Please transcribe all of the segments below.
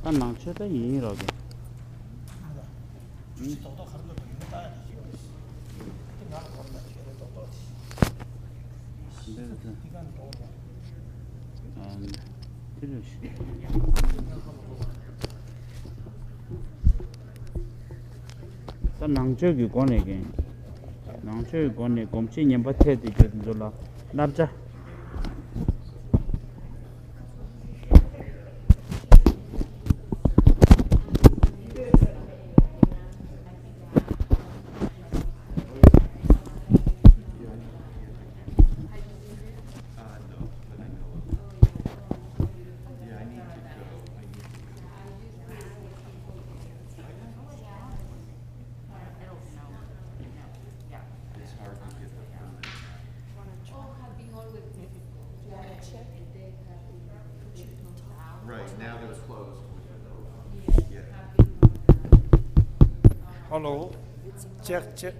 난낭쳐다 이라게. 낭저기 권에게 낭저기 권에 검치 냠바테디 줄라 납자 Hello. Check.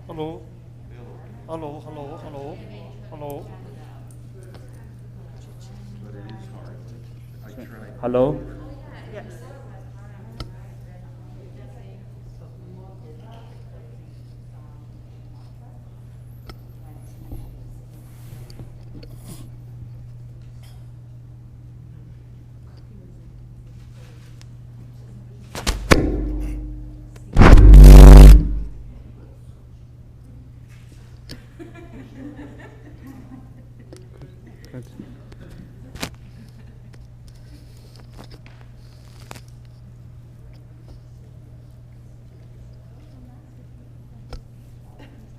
Hello. Hello. Yes.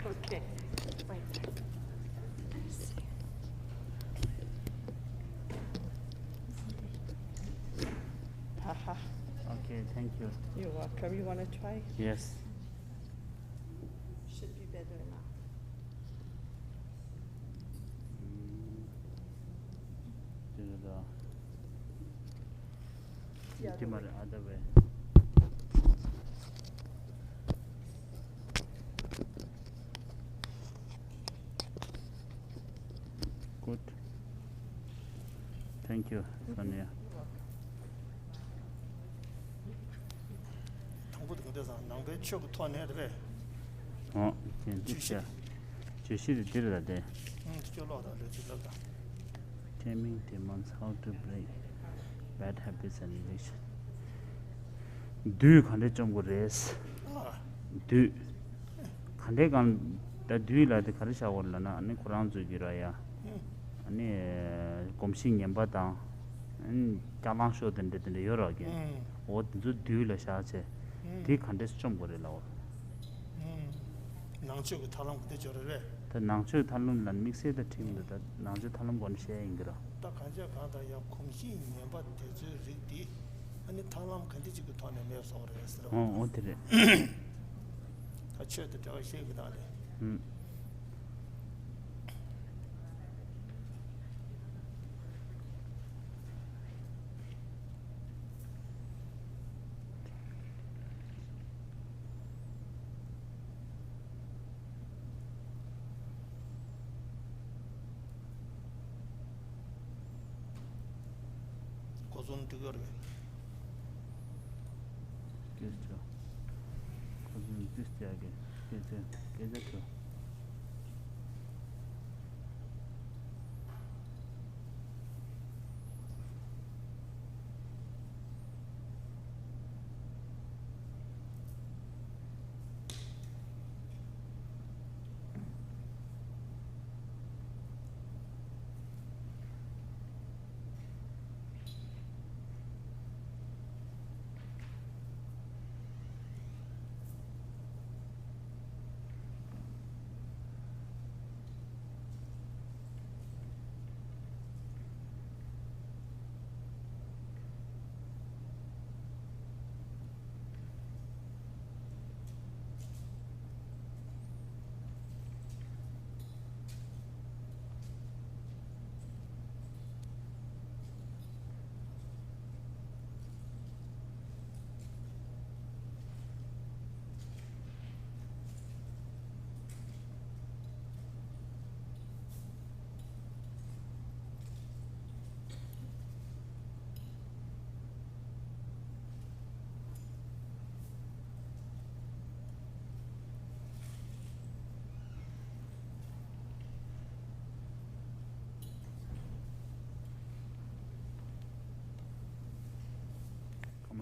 Okay. Wait. Haha. Okay, thank you. You're welcome. You want to try? Yes. Should be better now. The other way. Good. Thank you, Sonia. Oh, Taming demons, how to break bad habits and addiction. Do khande chomgo res. Do khande kan da do la de khare shawol la na ani Quran zu gira ya. Ani komsing nyamba ta an kalang sho den de yoro ge. O zu do la sha che. Ti khande chomgo re la. Nangchu thalam de jorre. The nangchu thalum lan mixe the team that nangchu thalum gon share ingra. Ta kanja kada ya komshi nyamba de zu ri ani thalam khandi ji ko thane me so re sro. Oh, otre. Ta che de ta she ga dale. Kozun tigor ge. Gesto. Kozun düstjage. Gezetto.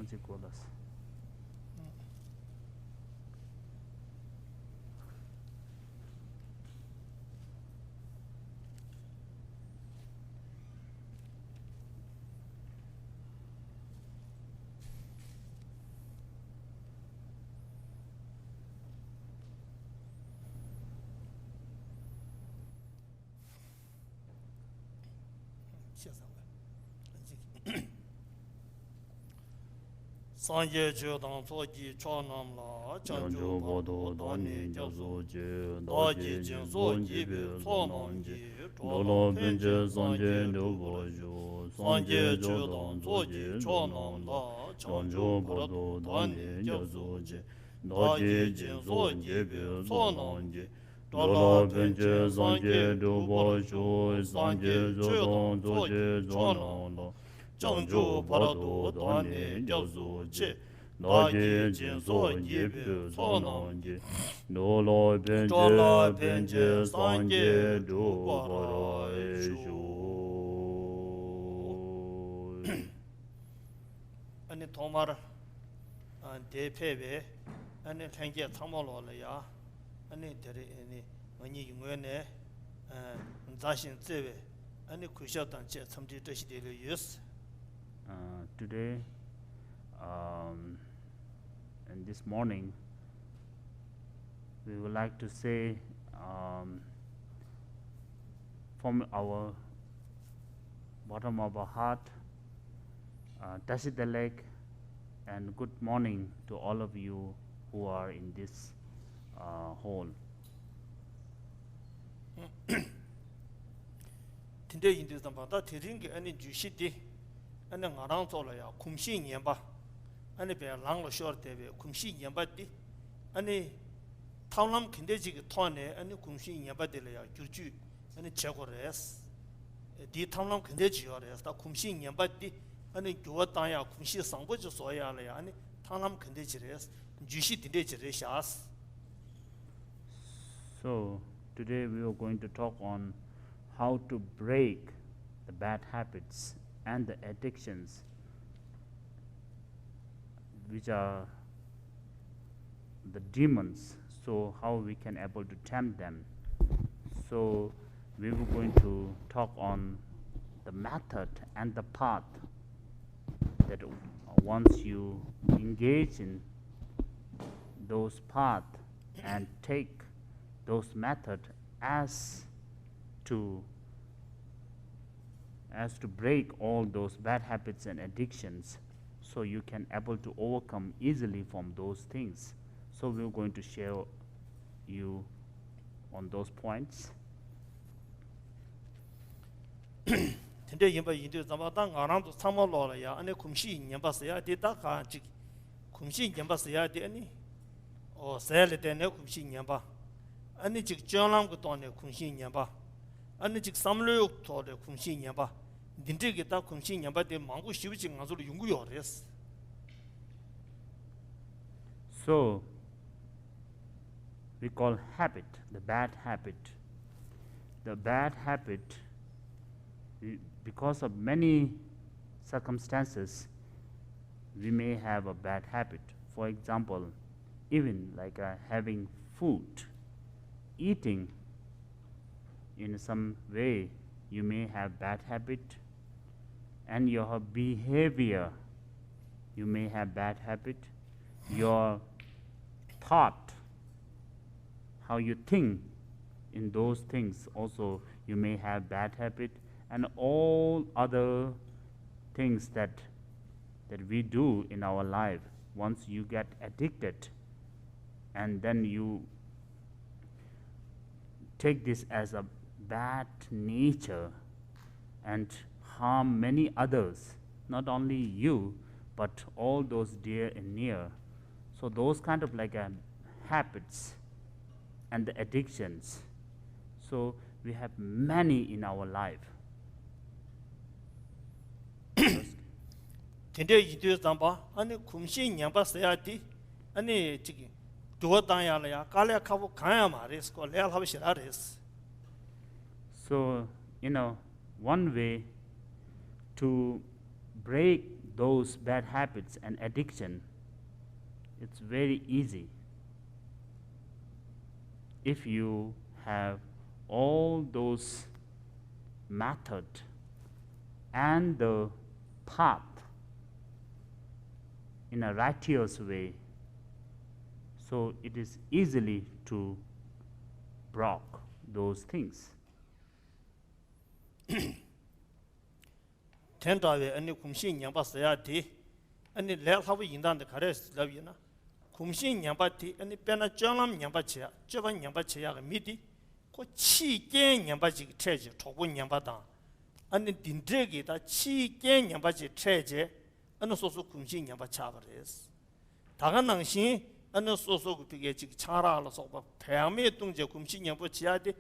Anzi kolas. Sanje Jodang Soji Chonam La, Chanjo Bodo, Doni, Jazoji, Doji, Jinsoji, Sononji, Dolo Benje, Sanje, Nuboju, Sanje Jodang Soji Chonam La, Chanjo Bodo, Doni, Jazoji, Doji, Jinsoji, Sononji, Dolo Benje, Sanje, Nuboju, Sanje Jodang Soji Chonam La, Chanjo Parado Dani Jazu Che Daji Jinso Yibu Sononji Dolo Benje Sanje Dubara Eshu Ani Tomar Depebe Ani Tangi Tamalolaya Ani Deri Ani Mani Yungwene Zashin Zebe Ani Kusha Danche Samdi Dashidelu Yus Today and this morning we would like to say from our bottom of our heart Tasidelek and good morning to all of you who are in this hall. Today in this number that any Jushiti and then around Solaya, Kumshin Yamba, and a bear long short day, Kumshin Yambati, and a Taulam Kindeji Tone, and a Kumshin Yambadilla, Juju, and a Chagores, the Taulam Kindeji or the Kumshin Yambati, and a Juataya, Kumshi Sambojo Soya, and Taulam Kindeji, Jushi Tindeji. So, today we are going to talk on how to break the bad habits and the addictions which are the demons, so how we can able to tempt them. So we were going to talk on the method and the path that once you engage in those path and take those method as to break all those bad habits and addictions, so you can able to overcome easily from those things. So we're going to share you on those points. Today you do Zamatang around the summer law, and a Kumshi Yambasia did that Kumshi Yambasia did any or sell it and no Kumshi Yamba. And the Jik Jolam got on a Kumshi Yamba. And the Jik Samlu told the Kumshi Yamba. Didn't get that Kumshi Yamba de Mango shooting as Yunguyores. So we call habit, the bad habit. The bad habit, because of many circumstances, we may have a bad habit. For example, even like having food, eating in some way, you may have bad habit, and your behavior, you may have bad habit, your thought, how you think in those things also you may have bad habit, and all other things that we do in our life. Once you get addicted and then you take this as a bad nature and harm many others, not only you but all those dear and near. So those kind of like habits and the addictions, so we have many in our life. Today you do Zamba, and the Kumshi Yamba Sayati, and the Chiki, Duataya, Kalia Kavu Kayama, risk or Lel Havisharis. So, one way to break those bad habits and addiction, it's very easy. If you have all those method and the path in a righteous way, so it is easily to block those things. 텐다에 아니 kumshin nyamba sayati 아니 레하부 인단데 가레스 라비나 kumshin nyambati 아니 페나 짱람 nyam바치야 저번 nyam바치야가 미디 고 치겐 nyam바지 체지 초고 nyam바다 아니 딘드게다 치겐 nyam바지 체제 어느 소소 kumshin nyam바차버레스 다간낭신 어느 소소 그게 지 차라라서 배암의 동제 kumshin nyam바치야데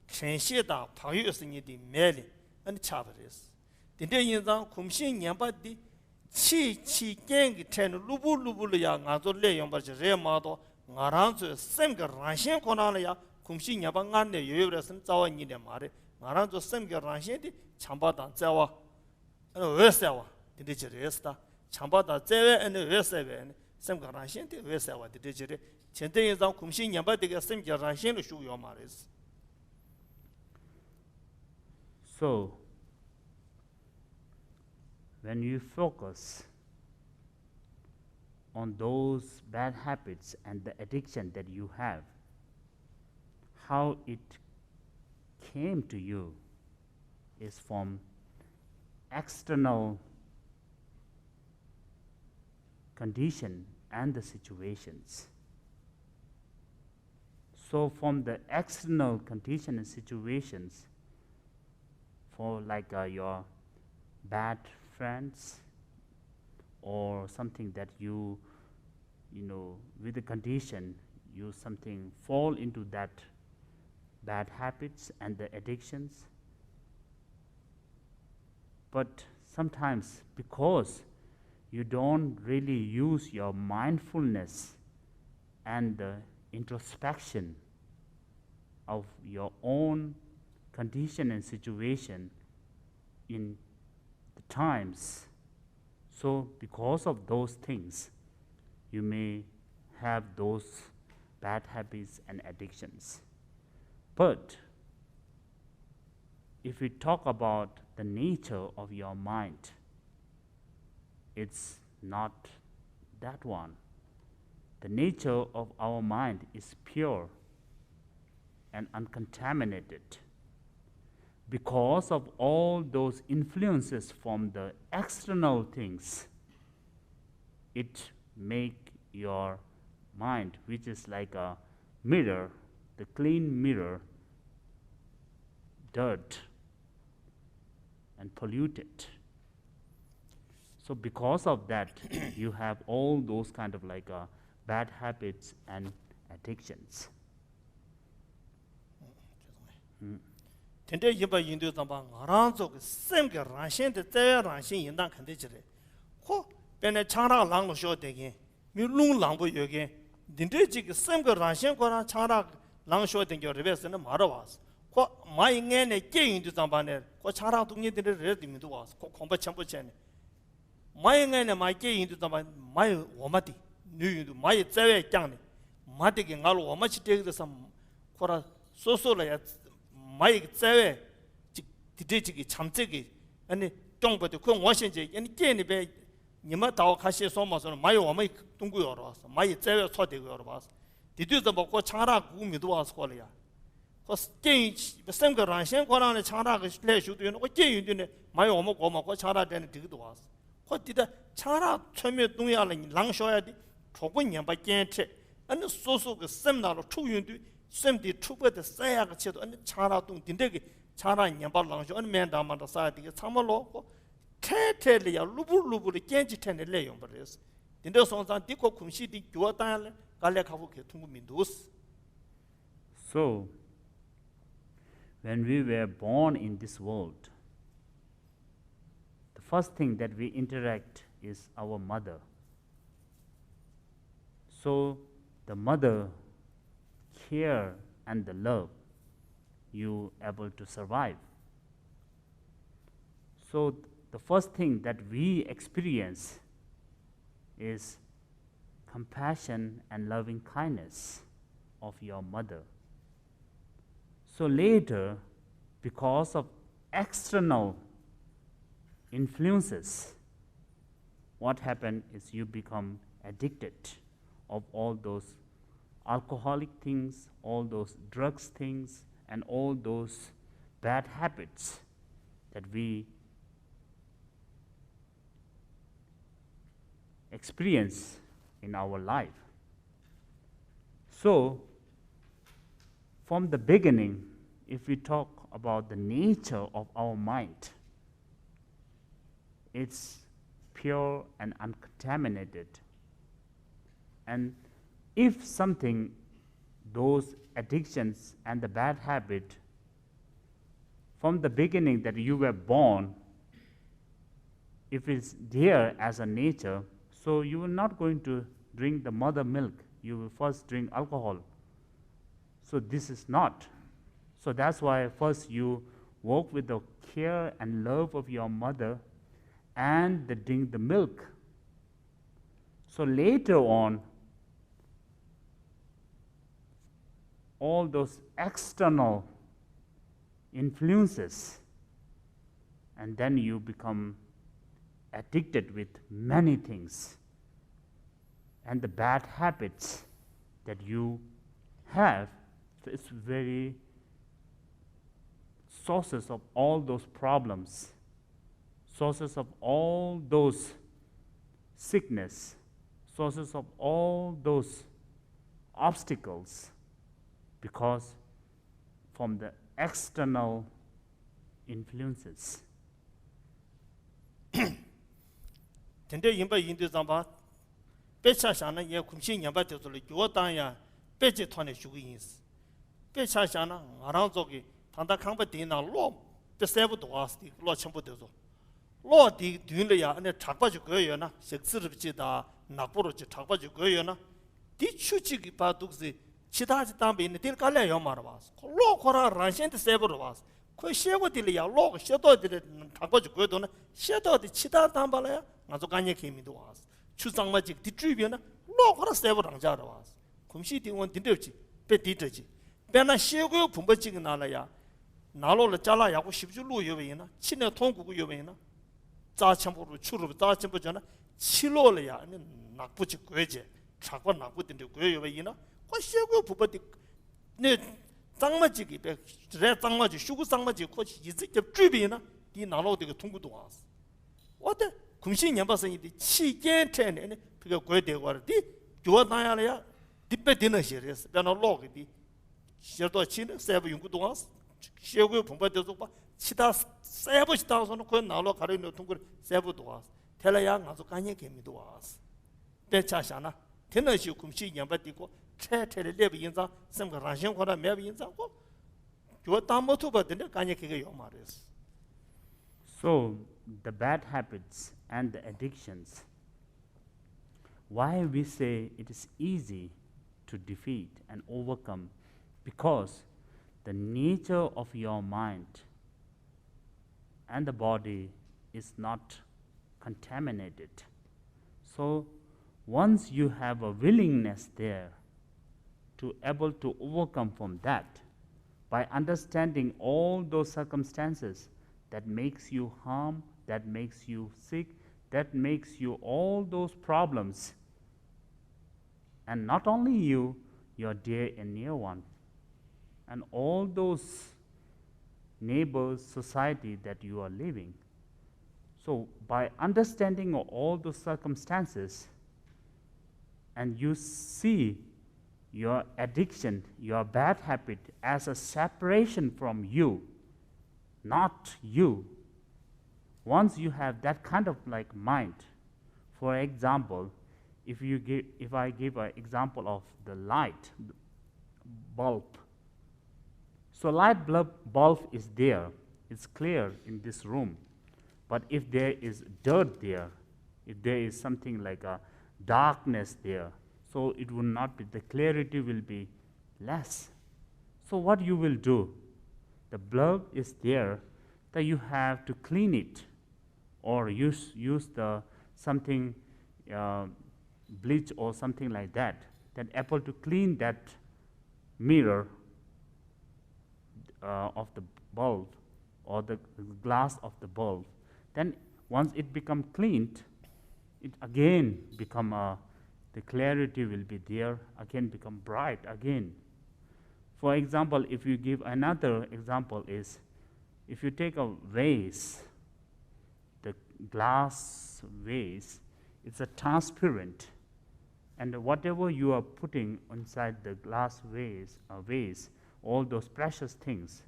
현시다 파유스니디 메리 아니 차버레스 딘데 인상 kumshin nyambati chi gengi ten lubu ya ngazo le yomba re mado ngaranzo semga ranshen konala ya kumshin nyamba ngane yoyobresin zawa ni de mare ngaranzo semga ranshen di chamba dan zawa wesawa dinde jeresta chamba da zewe ene wesawe semga ranshen di wesawa dinde jere chende insan kumshin nyamba de semga ranshen shu yo mares. So when you focus on those bad habits and the addiction that you have, how it came to you is from external condition and the situations. So from the external condition and situations, for like your bad friends or something that you know with the condition you something fall into that bad habits and the addictions, but sometimes because you don't really use your mindfulness and the introspection of your own condition and situation in the times, so because of those things you may have those bad habits and addictions. But if we talk about the nature of your mind, it's not that one. The nature of our mind is pure and uncontaminated. Because of all those influences from the external things, it make your mind, which is like a mirror, the clean mirror, dirt and polluted. So because of that, you have all those kind of like bad habits and addictions. 텐데 이바 인도 담바 나란조 셈게 란신데 제 란신 인당 컨데 지레 코 베네 차라 랑로 쇼데게 미룽 랑보 여게 딘데 지 셈게 란신 거나 차라 랑 쇼데게 레베스는 말어 와서 코 마잉에네 게인도 담바네 코 차라 동네들에 레디미도 와서 코 공부 전부 전에 마잉에네 마게인도 담바 마이 오마디 뉴도 마이 제외 짱네 마디게 가로 오마치 되게서 코라 소소라야 마이 제외 디디지기 참제기 아니 동부도 그 원신제 아니 게니베 니마 다오 가시 소마서는 마이 오마이 동구 열어서 마이 제외 소되고 열어봐서 디디도 먹고 차라 구미도 와서 걸이야 그 게임 셈거 란신 거라는 차라가 레슈도 있는 거 게임인데 마이 오마 고마고 차라 되는 디기도 와서 그 디다 차라 처음에 동야는 랑셔야 돼 조건 년바 겐체 아니 소소 그 셈나로 추윤도 셈디 추버데 사야가 쳐도 아니 차라동 딘데기 차라 년발랑쇼 아니 맨다만다 사야디게 참말로 테테리야 루불루불이 겐지테네 레용 버레스 딘데 손산 디코 쿰시디 교단을 갈래 가고 통구 민도스. So when we were born in this world, the first thing that we interact is our mother. So the mother care and the love you able to survive. So the first thing that we experience is compassion and loving kindness of your mother. So later, because of external influences, what happened is you become addicted of all those alcoholic things, all those drugs things, and all those bad habits that we experience in our life. So, from the beginning, if we talk about the nature of our mind, it's pure and uncontaminated. And if something, those addictions and the bad habit, from the beginning that you were born, if it's there as a nature, so you are not going to drink the mother milk, you will first drink alcohol. So this is not. So that's why first you walk with the care and love of your mother and drink the milk. So later on, all those external influences, and then you become addicted with many things. And the bad habits that you have, so it's very sources of all those problems, sources of all those sickness, sources of all those obstacles, because from the external influences. Tende yimba yindu zamba pecha shana ye kumshi nyamba tezolo yo tanya peche thone shugu yins. Pecha shana ngarang zogi tanda kangba dina lo pe sebu doas di lo chenpo tezo. Lo di dun le ya ane chakpa ju goyo na shektsir bichi da nakporo chi chakpa ju goyo na di chu chi ki pa duksi chida chi tambi ine dil kalya yo mara was. Lo kora ranshen te sebu ro was. Ko shego dili ya lo ko shedo dili chakpa ju goyo do na shedo di chida tamba la ya ngazo kanya kemi do was. Chu zangma jik di chubi na lo kora sebu rangja ro was. Kumshi di won dindevchi pe di zheji. Pe na shego yo pumba jik na la ya nalo la jala ya ko shibju lu yo we na chine tonggu gu yo we na za chenpo ru churu za chenpo jana chilo la ya ne nakpu chi gweje chakwa nakpu dinde gwe yo we na ko shego pumba di ne zangma jik pe re zangma ji shugu zangma ji ko yi zi ge chubi na di nalo de tonggu do was. Wa de kumshi nyamba san yi di chi gen chen ne pe ge gwe de war di jo na ya la ya di pe de na shi res pe na lo ge di shi do chi ne se bu yung do was. 시고요 분바되서 봐 치다 세부 치다서는 그 나로 가르는 동굴 세부도 와서 텔라야 가서 간에 개미도 와서 배차샤나 테너시 kum시 냠바디고 체체를 레비 인자 섬가 라신 거라 매비 인자고 저 담모토 받는데 간에 그게 요 말이었어. So the bad habits and the addictions, why we say it is easy to defeat and overcome, because the nature of your mind and the body is not contaminated. So once you have a willingness there to able to overcome from that, by understanding all those circumstances that makes you harm, that makes you sick, that makes you all those problems, and not only you, your dear and near one, and all those neighbors, society that you are living. So by understanding all those circumstances, and you see your addiction, your bad habit as a separation from you, not you. Once you have that kind of like mind, for example, if I give an example of the light bulb. So light bulb is there, it's clear in this room. But if there is dirt there, if there is something like a darkness there, so it will not be, the clarity will be less. So what you will do? The bulb is there, that you have to clean it, or use the something bleach or something like that, then able to clean that mirror of the bulb or the glass of the bulb, then once it become cleaned, it again become the clarity will be there, again become bright again. For example, if you give another example is, if you take a vase, the glass vase, it's a transparent, and whatever you are putting inside the glass vase, all those precious things.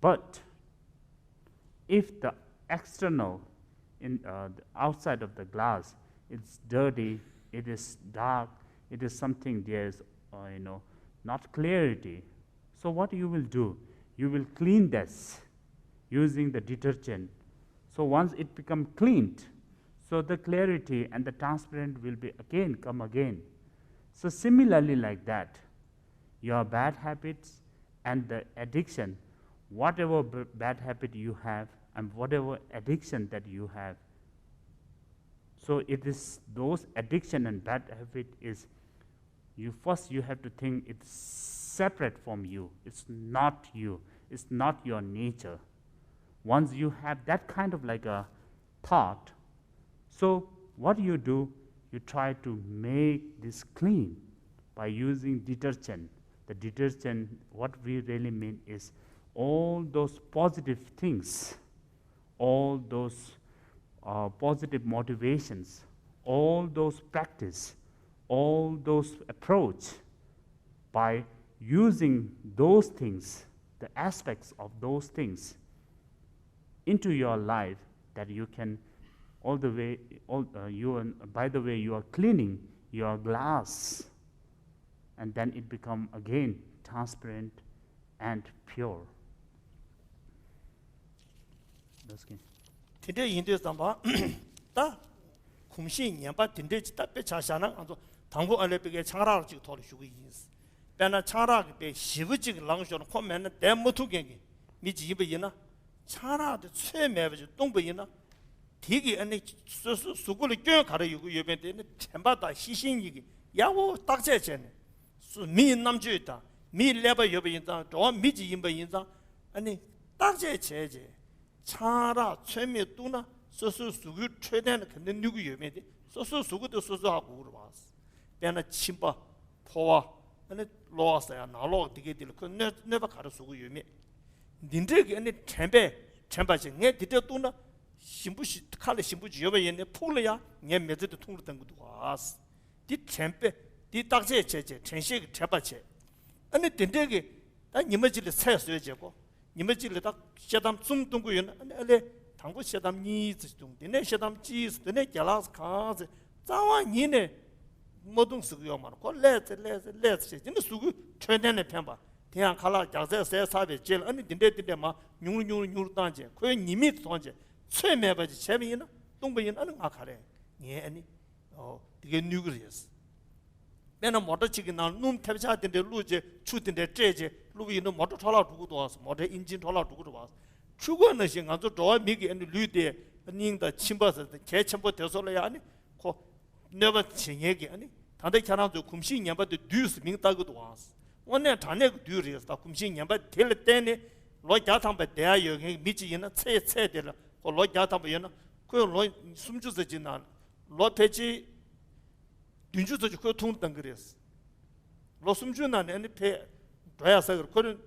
But if the external, in the outside of the glass, it's dirty, it is dark, it is something there is not clarity. So what you will do? You will clean this using the detergent. So once it become cleaned, so the clarity and the transparent will be come again. So similarly like that, your bad habits and the addiction, whatever bad habit you have and whatever addiction that you have, so it is those addiction and bad habit is, you have to think it's separate from you. It's not you. It's not your nature. Once you have that kind of like a thought, so what you do, you try to make this clean by using detergent. The detergent, what we really mean is all those positive things, all those positive motivations, all those practice, all those approach, by using those things, the aspects of those things into your life, that you can by the way you are cleaning your glass, and then it become again transparent and pure. Tinde yinde zamba ta kumshi nyamba tinde ta pe chashana anzo 당고 알레베게 차라를 지고 돌이 주고 있어. 배나 차라게 배 시부지 랑쇼는 코면은 대모투게 미지 이베이나 차라도 최매버지 동베이나 되게 안에 수고를 껴 가려 유고 예배되는 템바다 시신이기 야고 딱제제네. 미 남주다. 미 레버 예배인다. 저 미지 임베인다. 아니 딱제제제. 차라 최매 두나 소소 수고 최대는 근데 누구 예배돼. 소소 수고도 소소하고 그러 봤어. 배나 침바 포와 아니 로아서야 나로 되게 될 거. 내가 가려 수고 예배. 닌데게 아니 템바지 내 디데 두나 신부시 칼레 신부지 여배인데 풀려야 내 메드도 통로던 것도 왔어. 디 템베 디 딱제 제제 전시 제바체 아니 딘데게 나 니머질에 세서야 제고 니머질에 딱 셔담 좀 동고연 아니 당고 셔담 니즈 동데 셔담 지스 네 갤라스 카즈 자와 니네 모든 수고요 말고 레즈 진짜 수고 최대한의 편바 대한 칼라 자세 세사베 제 아니 딘데 마 뉴뉴 단제 그 님이 단제 최매바지 재미나 동배인 아는 아카래 예 아니 되게 뉴그리스 내가 모터 치기 나눈 탭샤던데 루제 추던데 제제 루비는 모터 돌아 두고도 왔어 모터 인진 돌아 두고도 왔어 추고는 신가도 저 미기 아니 류데 닝다 침버서 개 첨부 되서려야 아니 고 내가 진얘기 아니 다들 캐나도 kum시 냠바도 듀스 민다고도 왔어 오늘 단에 듀리스다 kum시 냠바 될 때네 로자탐바 대야 여기 미지이나 체체들 고 로자탐바이나 그 숨주서 지난 로페지 딘주도 그 통던 그랬어 로숨주난 아니 페 도야서 그런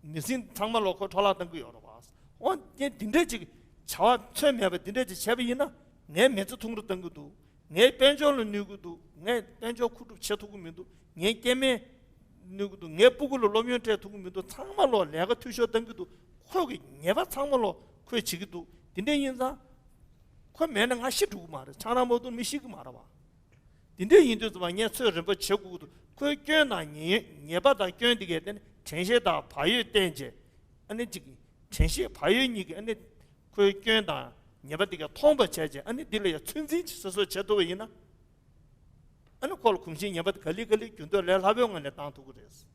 니신 정말로 그 돌아던 거 여러 봤어 딘데지 저 처음에 딘데지 제비이나 내 메트 통로던 것도 내 벤조를 누구도 내 벤조 쿠도 쳐두고면도 내 게메 누구도 내 부글로 로미온테 두고면도 정말로 내가 투셨던 것도 거기 내가 정말로 그 지기도 딘데 인사 그 매는 하시 두고 말아 차나 모두 미시고 말아 봐 딘데 인도도 많이 서른 번 쳐고도 그 꽤나 예바다 꽤되게 된 전시다 바유 때인지 아니 지금 전시 바유니게 아니 그 꽤나 예바디가 통보 제제 아니 딜레 춘진 서서 제도이나 아니 콜 kum신 예바디 걸리 균도 레하병은 땅도 그랬어.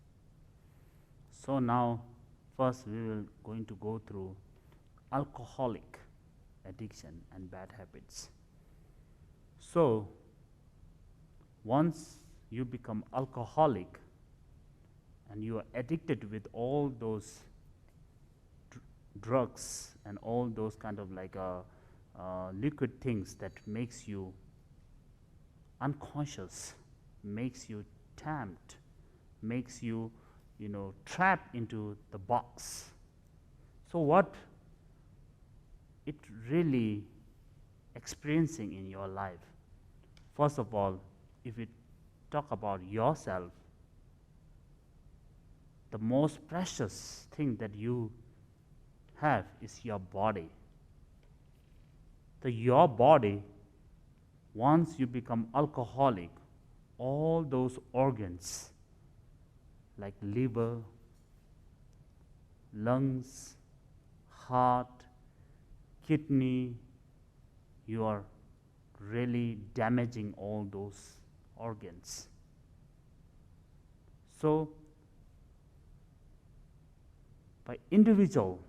So now first we will going to go through alcoholic addiction and bad habits. So once you become alcoholic and you are addicted with all those drugs and all those kind of like liquid things that makes you unconscious, makes you tamed, makes you, trapped into the box. So what it really experiencing in your life? First of all, if we talk about yourself, the most precious thing that you have is your body. Your body, once you become alcoholic, all those organs like liver, lungs, heart, kidney, you are really damaging all those organs. So by individual,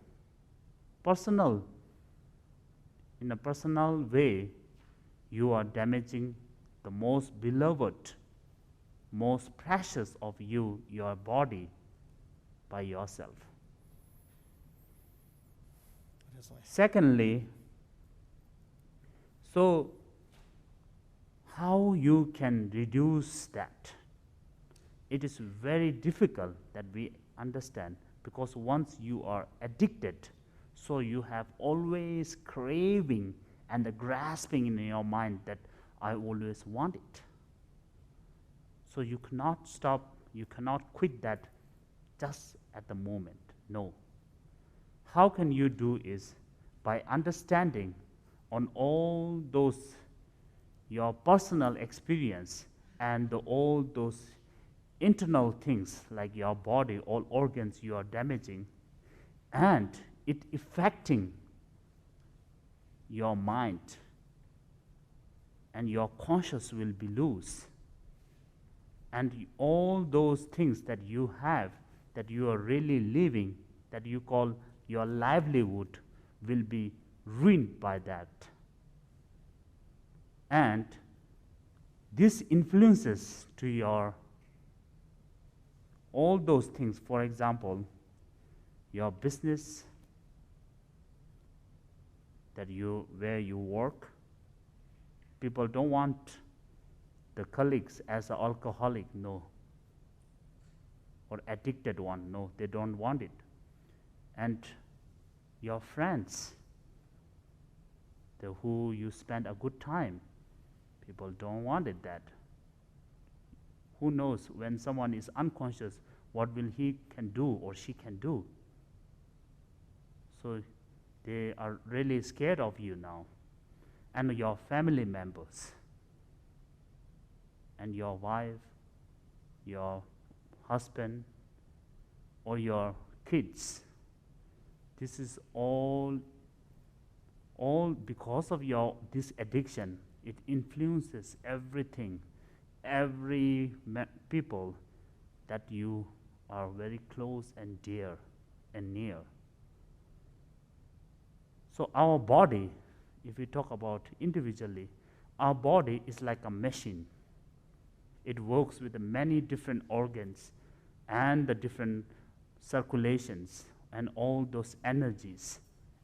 in a personal way, you are damaging the most beloved, most precious of you, your body, by yourself. Secondly, so how you can reduce that? It is very difficult that we understand, because once you are addicted, so you have always craving and the grasping in your mind that I always want it. So you cannot stop, you cannot quit that just at the moment. No. How can you do is by understanding on all those your personal experience and all those internal things like your body, all organs you are damaging, and it affecting your mind, and your conscious will be loose, and all those things that you have, that you are really living, that you call your livelihood, will be ruined by that. And this influences to your all those things. For example, your business, where you work. People don't want the colleagues as an alcoholic, no, or addicted one, no, they don't want it. And your friends, who you spend a good time, people don't want it that. Who knows when someone is unconscious, what will he can do or she can do? So they are really scared of you now. And your family members, and your wife, your husband, or your kids. This is all because of this addiction. It influences everything, every people that you are very close and dear and near. So our body, if we talk about individually, our body is like a machine. It works with the many different organs and the different circulations and all those energies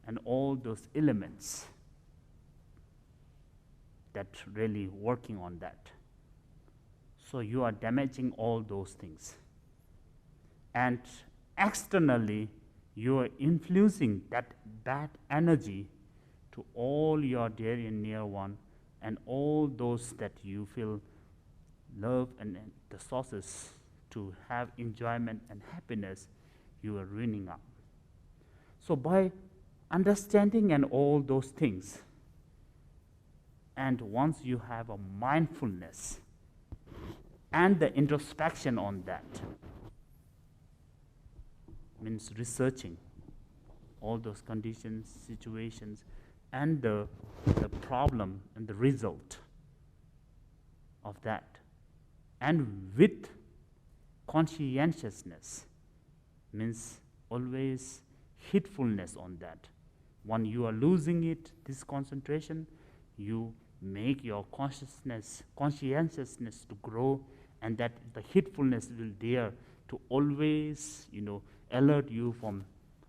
and all those elements that really working on that. So you are damaging all those things. And externally, you are influencing that bad energy to all your dear and near one, and all those that you feel love and the sources to have enjoyment and happiness, you are ruining up. So by understanding and all those things, and once you have a mindfulness and the introspection on that, means researching all those conditions, situations, and the problem and the result of that, and with conscientiousness, means always heedfulness on that, When you are losing it, this concentration, you make your conscientiousness to grow, and that the heedfulness will dare to always, alert you from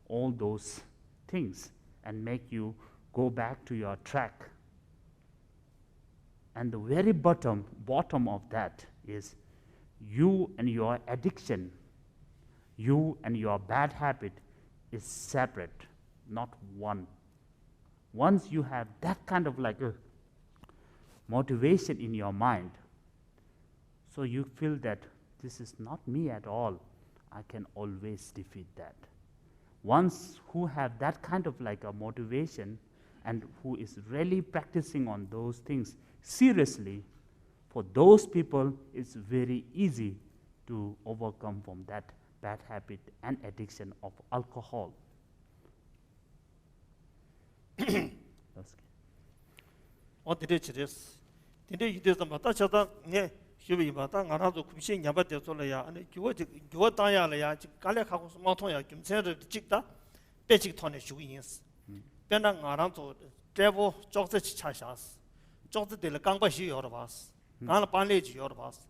all those things and make you go back to your track. And the very bottom of that is you and your addiction, you and your bad habit is separate, not one. Once you have that kind of like a motivation in your mind, so you feel that this is not me at all, I can always defeat that. Once who have that kind of like a motivation and who is really practicing on those things seriously, for those people it's very easy to overcome from that bad habit and addiction of alcohol. 어디에 지렸어? 근데 이때서 맞다 저다 네 휴비 맞다 나라도 kum시 냐바데 솔라야 아니 교워 다야라야 갈래하고 스마트야 김세를 찍다 배직 톤에 주인스 변나 나라도 대보 쪽서 차샤스 쪽서 될 강바시 여러 봤어 나는 반레지 여러 봤어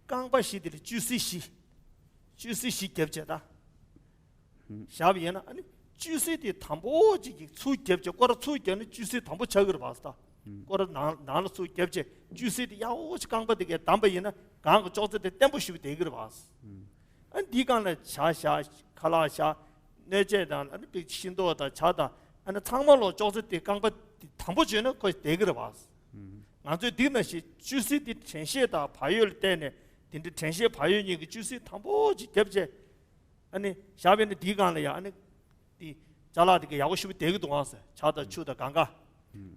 강바시들 주시시 겹제다 샤비에나 아니 주시디 담보지 수겹제 거라 수겹는 주시 담보 적으로 봤다 거라 나는 수겹제 주시디 야오지 강바되게 담바이나 강고 쪽서데 템포시 되기로 봤어 아니 니가는 샤샤 칼라샤 내제단 아니 비 신도다 차다 아니 창말로 쪽서데 강바 담보지는 거의 되기로 봤어 나도 디나시 주시디 전시에다 바이올 때네 딘데 전시에 바이올이 그 주시 담보지 겹제 아니 샤베는 디간이야 아니 디 잘라디게 야고시비 되기도 왔어 차다 추다 강가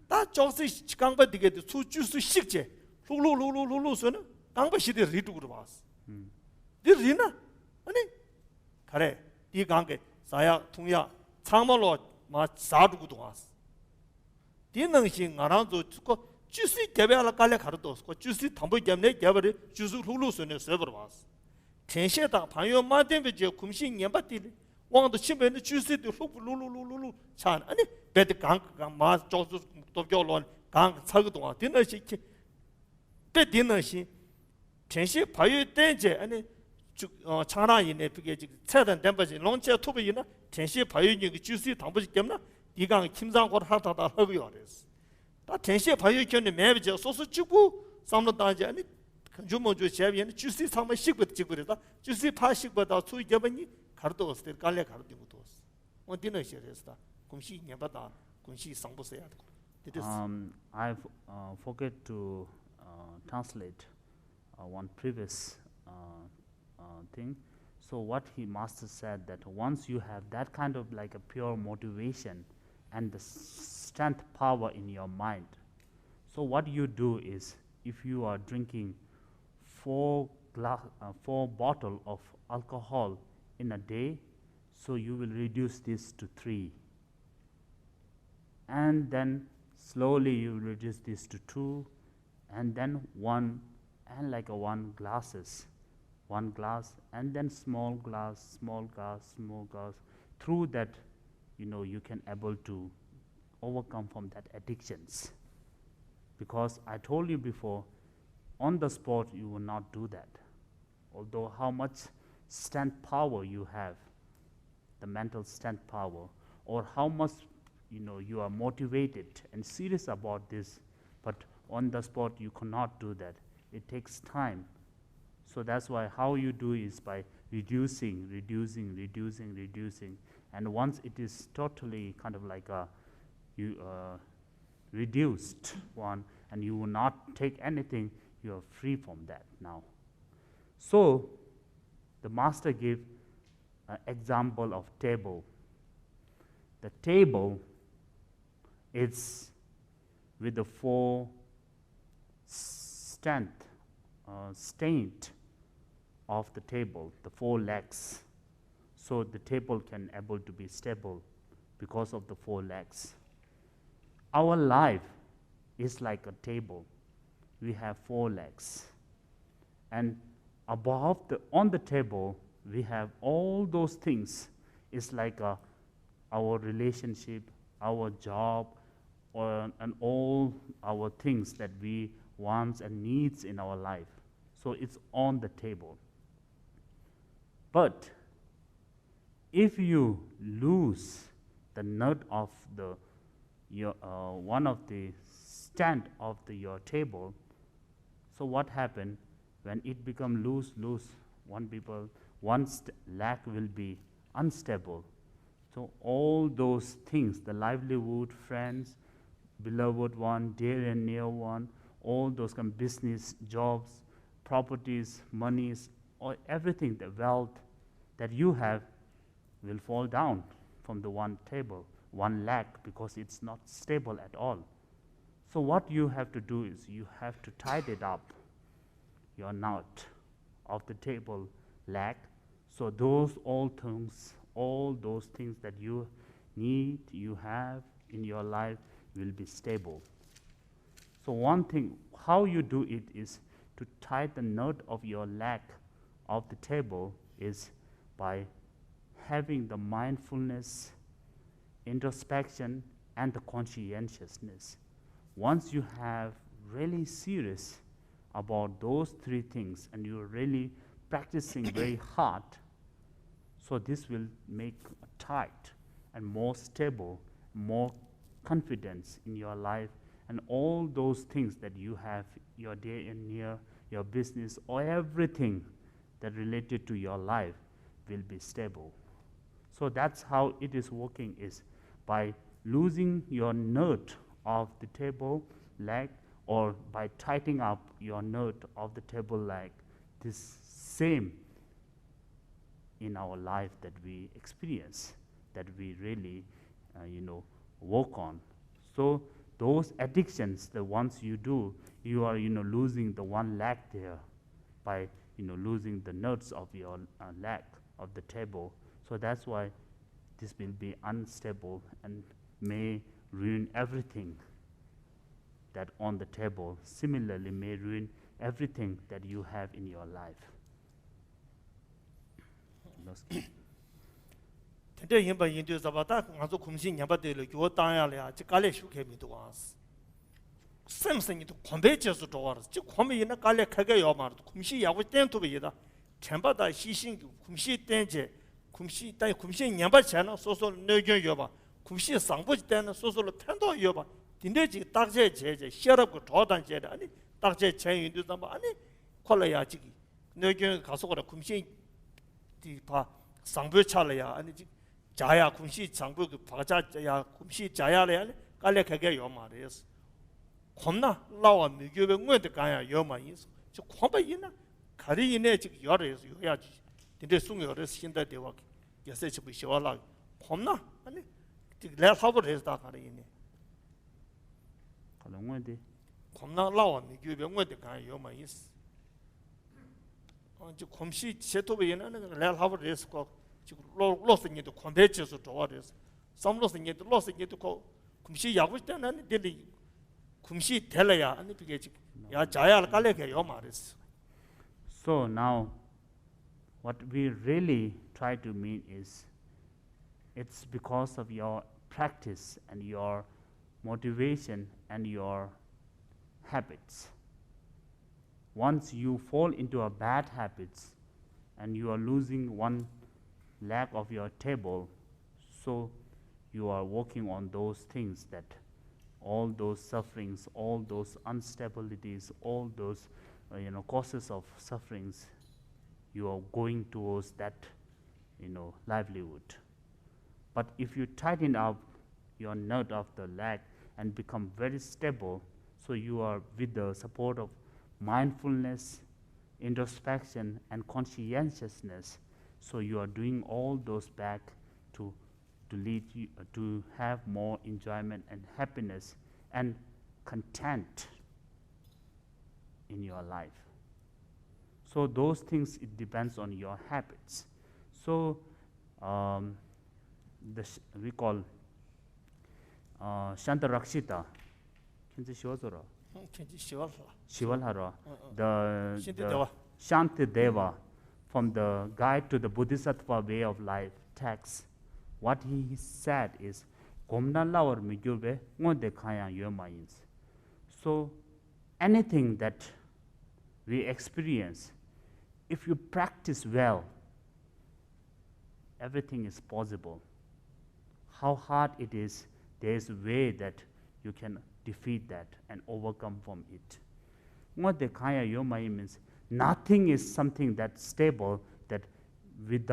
다 쪽시 강바 되게 수주수 식제 룰루소는 강바 시대 리두고 봤어 디리나 아니 그래 디 강게 사야 통야 창말로 마 사두고도 왔어 디능신 알아도 죽고 주시 개발을 깔래 가르도 주시 담보 개념에 개발이 주수 룰루소는 서버 봤어 전시에다 방요 마덴베지 kum시 년바디 왕도 침배는 주시도 룰루루루루 찬 아니 베드 강마 조수 도교론 강 차거도 되는시 베디는시 전시 바요 때제 아니 차라이네 그게 지금 차단 덴바지 론체 투비이나 전시 바요니 주시 담보지 개념나 이강 김상고 하다다 하고요 그랬어 다 전시 바요 개념에 매비지 소수 주고 삼로다지 아니 주모주 제비는 주시 상마 식부터 지고래다 주시 파식보다 수익여번이 가르도 없을 갈래 가르도 것도 없어 어디는 시에서다 kum시 녀바다 kum시 상보세야 I forget to translate one previous thing. So what he master said that once you have that kind of like a pure motivation and the strength power in your mind, so what you do is if you are drinking 4 bottle of alcohol in a day, so you will reduce this to 3, and then slowly you will reduce this to 2, and then 1, and like a 1 glass, and then small glass. Through that, you can able to overcome from that addictions, because I told you before, on the spot you will not do that. Although how much strength power you have, the mental strength power, or how much you are motivated and serious about this, but on the spot you cannot do that. It takes time. So that's why how you do is by reducing, and once it is totally kind of like a reduced one, and you will not take anything, you are free from that now. So the master gave an example of table. The table is with the 4 stained of the table, the 4 legs. So the table can able to be stable because of the 4 legs. Our life is like a table. We have 4 legs, and above on the table we have all those things. It's like our relationship, our job, and all our things that we wants and needs in our life. So it's on the table. But if you lose the nut of one of the stand of your table, so what happened when it become loose? One leg will be unstable. So all those things, the livelihood, friends, beloved one, dear and near one, all those kind of business, jobs, properties, monies, or everything, the wealth that you have will fall down from the one table, one leg, because it's not stable at all. So what you have to do is you have to tighten it up, your knot of the table leg, so those all those things that you need, you have in your life will be stable. So one thing, how you do it is to tie the knot of your leg of the table is by having the mindfulness, introspection, and the conscientiousness. Once you have really serious about those three things and you're really practicing very hard, so this will make tight and more stable, more confidence in your life, and all those things that you have, your day and near, your business, or everything that related to your life will be stable. So that's how it is working, is by losing your knot of the table leg, or by tightening up your knot of the table leg. This same in our life that we experience, that we really work on. So those addictions, the ones you do, you are losing the one leg there by losing the nuts of your leg of the table. So that's why this will be unstable and may ruin everything that on the table. Similarly, may ruin everything that you have in your life. Tende yinba yindu zabata ngazo kumsi nyamba de le gyo tanya le ji kale shuke mi do was. Samsung to kombe jesu do was. Ji kombe yina kale kage yo mar kumsi yawo ten to be yida. Chamba da shishin kumsi tenje kumsi dai kumsi nyamba chana soso nøgyon yo ba. Kumsi sangbo ten soso lo pendo yo ba. Tende ji dakje je sherab ko thodan je ani dakje chen yindu zamba ani kola ya ji nøgyon 가서 거라 kumsi di pa sangbo chalaya ani 자야 군시 장부 그 바자야 군시 자야래 깔래 그게 요 말이었어. 겁나 나와 미교배 응원도 가야 요 말이었어. 저 겁바 있나? 가리네 지금 열어서 요야지. 근데 송여를 신다 대와 예세 집 시와라. 겁나? 아니 내가 사고를 해서 다 가리네. 그런데 겁나 나와 미교배 응원도 가야 요 말이었어. 저 검시 제토배 얘는 내가 사고를 해서 지금 로스니도 콘베치에서 도와줘서 삼로스니도 로스니도 kum시 야고 때는 딜리 kum시 텔라야 아니 그게 지금 야 자야를 깔래게 요 말했어. So now what we really try to mean is it's because of your practice and your motivation and your habits. Once you fall into a bad habits and you are losing one leg of your table, so you are working on those things, that all those sufferings, all those instabilities, all those causes of sufferings, you are going towards that livelihood. But if you tighten up your knot of the leg and become very stable, so you are with the support of mindfulness, introspection, and conscientiousness, so you are doing all those back to lead you to have more enjoyment and happiness and content in your life. So those things, it depends on your habits. So we call Shantarakshita. Shivalhara. The Shantideva, from the Guide to the Bodhisattva Way of Life text, what he said is, gomna lawar mi gyube ngode khaya yomayins. So anything that we experience, if you practice well, everything is possible. How hard it is, there is a way that you can defeat that and overcome from it. Ngode khaya yomai means nothing is something that's stable, that with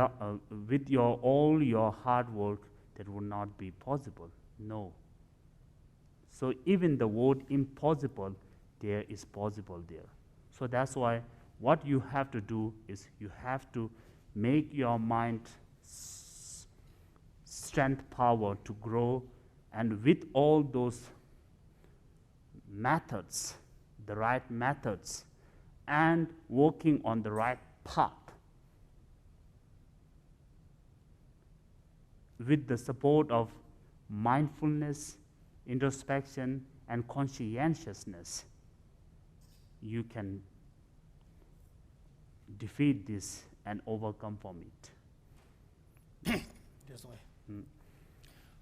all your hard work, that would not be possible. No. So even the word impossible, there is possible there. So that's why what you have to do is you have to make your mind strength power to grow, and with all those methods, the right methods, and working on the right path, with the support of mindfulness, introspection, and conscientiousness, you can defeat this and overcome from it. That's why.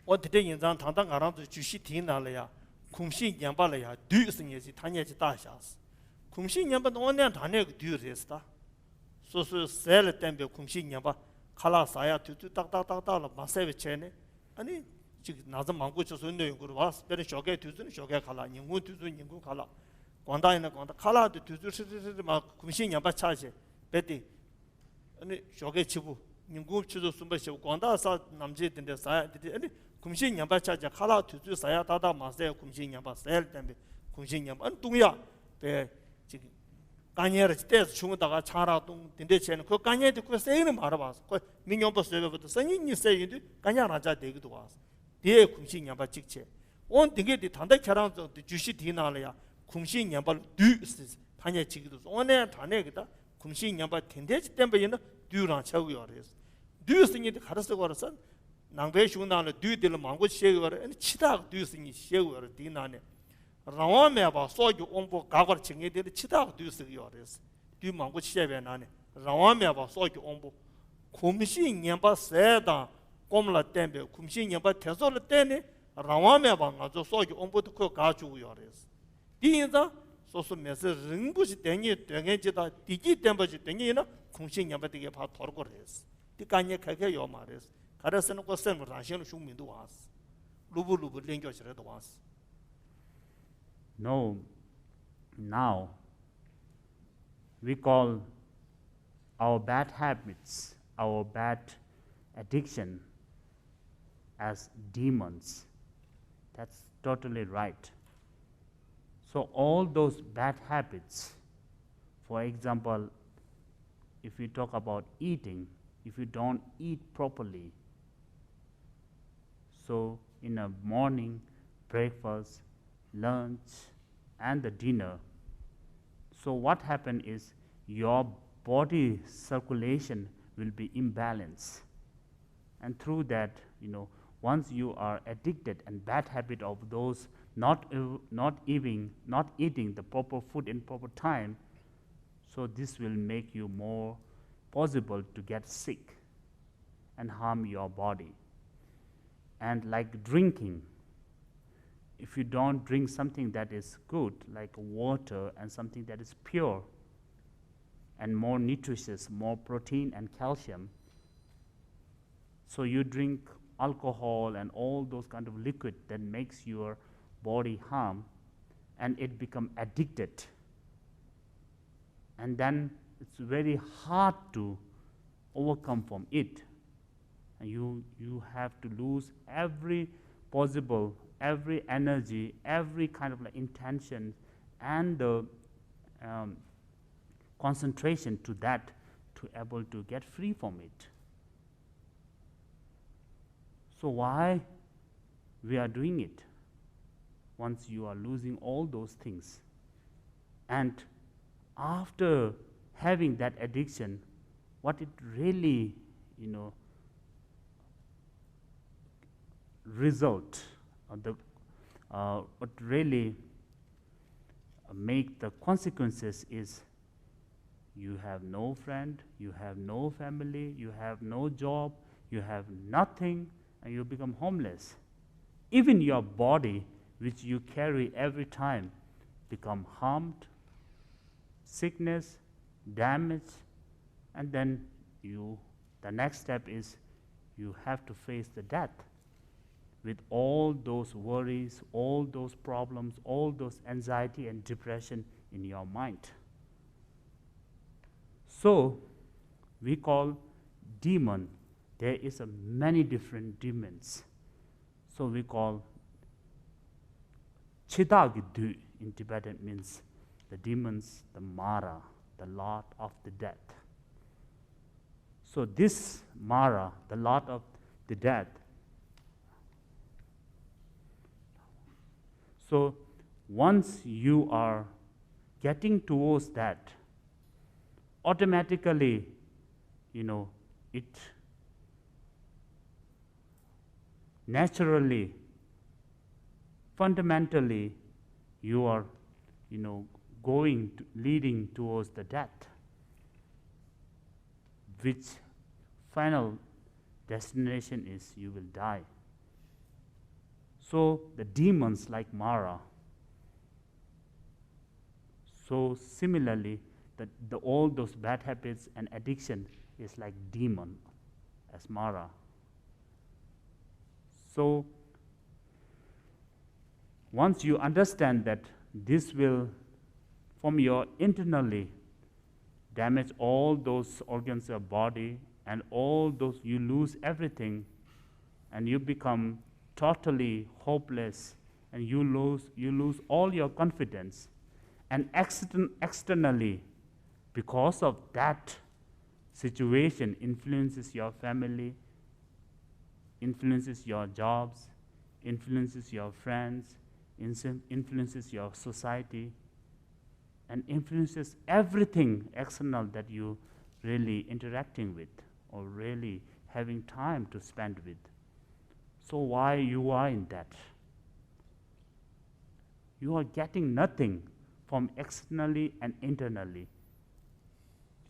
我这点印象，他当俺让子继续听那了呀，空心年巴了呀，对是也是他年纪大下子，空心年巴我年他那个对的是的，说是晒了代表空心年巴，看了啥呀，就哒了，马晒不起呢，啊你这个拿着芒果就是那个的话，别人小盖就是小盖看了，人工就是人工看了，广大人的广大看了的就是嘛空心年巴差些，别的，你小盖起步。 인구 추조 숨바시 광다사 남제 된데 사야 되데 아니 kumshi nyamba chaja khala tuzu saya tada masaya kumshi nyamba sayal tembe kumshi nyamba an tungya be 지 간여를 때서 중다가 차라 동 된데 쟤는 그 간여도 그 세는 말아 봐서 그 민영도 세베부터 선인이 세인데 간여라자 되기도 와서 뒤에 kumshi nyamba 직체 온 되게 단다 차랑 주시 디나려야 kumshi nyamba 뒤스 단에 지기도 오늘 단에 그다 kumshi nyamba 텐데지 때문에 뒤랑 차고요 그래서 뒤스니 가르쳐 걸어서 낭배 슈나는 뒤들 망고 시에거래 치다 뒤스니 시에거래 디나네 라와메 봐 소주 온보 가거 칭에들 치다 뒤스요 그래서 뒤 망고 시에베 나네 라와메 봐 소주 온보 kum시 년바 세다 꼼라 땜베 kum시 년바 태소를 때네 라와메 봐 가서 소주 온보도 그 가주고요 그래서 디인자 소소면서 릉부시 땡이 땡에지다 디기 땜버지 땡이나 kum시 년바 되게 봐 돌고 그래서 디간에 가게 요 말해서 가르스는 거 생을 라시는 흉민도 왔어. 루블루블 랭겨지라도 왔어. No, now we call our bad habits, our bad addiction as demons. That's totally right. So all those bad habits, for example, if we talk about eating, if you don't eat properly, so in the morning, breakfast, lunch, and the dinner, so what happens is your body circulation will be imbalanced, and through that, once you are addicted and bad habit of those not eating the proper food in proper time, so this will make you more possible to get sick and harm your body. And like drinking, if you don't drink something that is good, like water and something that is pure and more nutritious, more protein and calcium, so you drink alcohol and all those kind of liquid that makes your body harm, and it become addicted, and then it's very hard to overcome from it. And you have to lose every possible, every energy, every kind of intention, and the concentration to that to able to get free from it. So why we are doing it? Once you are losing all those things, and after having that addiction, what it really, result, what really make the consequences is you have no friend, you have no family, you have no job, you have nothing, and you become homeless. even your body, which you carry every time, become harmed, sickness, damage, and then the next step is you have to face the death with all those worries, all those problems, all those anxiety and depression in your mind. So we call demon. There is many different demons. So we call Chidagidu in Tibetan means the demons, the Mara, the Lord of the Death. So this Mara, the Lord of the Death, so once you are getting towards that, automatically, it naturally, fundamentally, you are, leading towards the death, which final destination is you will die. So the demons like Mara, so similarly, all those bad habits and addiction is like demon as Mara. So once you understand that this will, from your internally, damage all those organs of body and all those, you lose everything and you become totally hopeless and you lose all your confidence. And externally, because of that situation, influences your family, influences your jobs, influences your friends, influences your society, and influences everything external that you really interacting with or really having time to spend with. So why you are in that? You are getting nothing from externally and internally.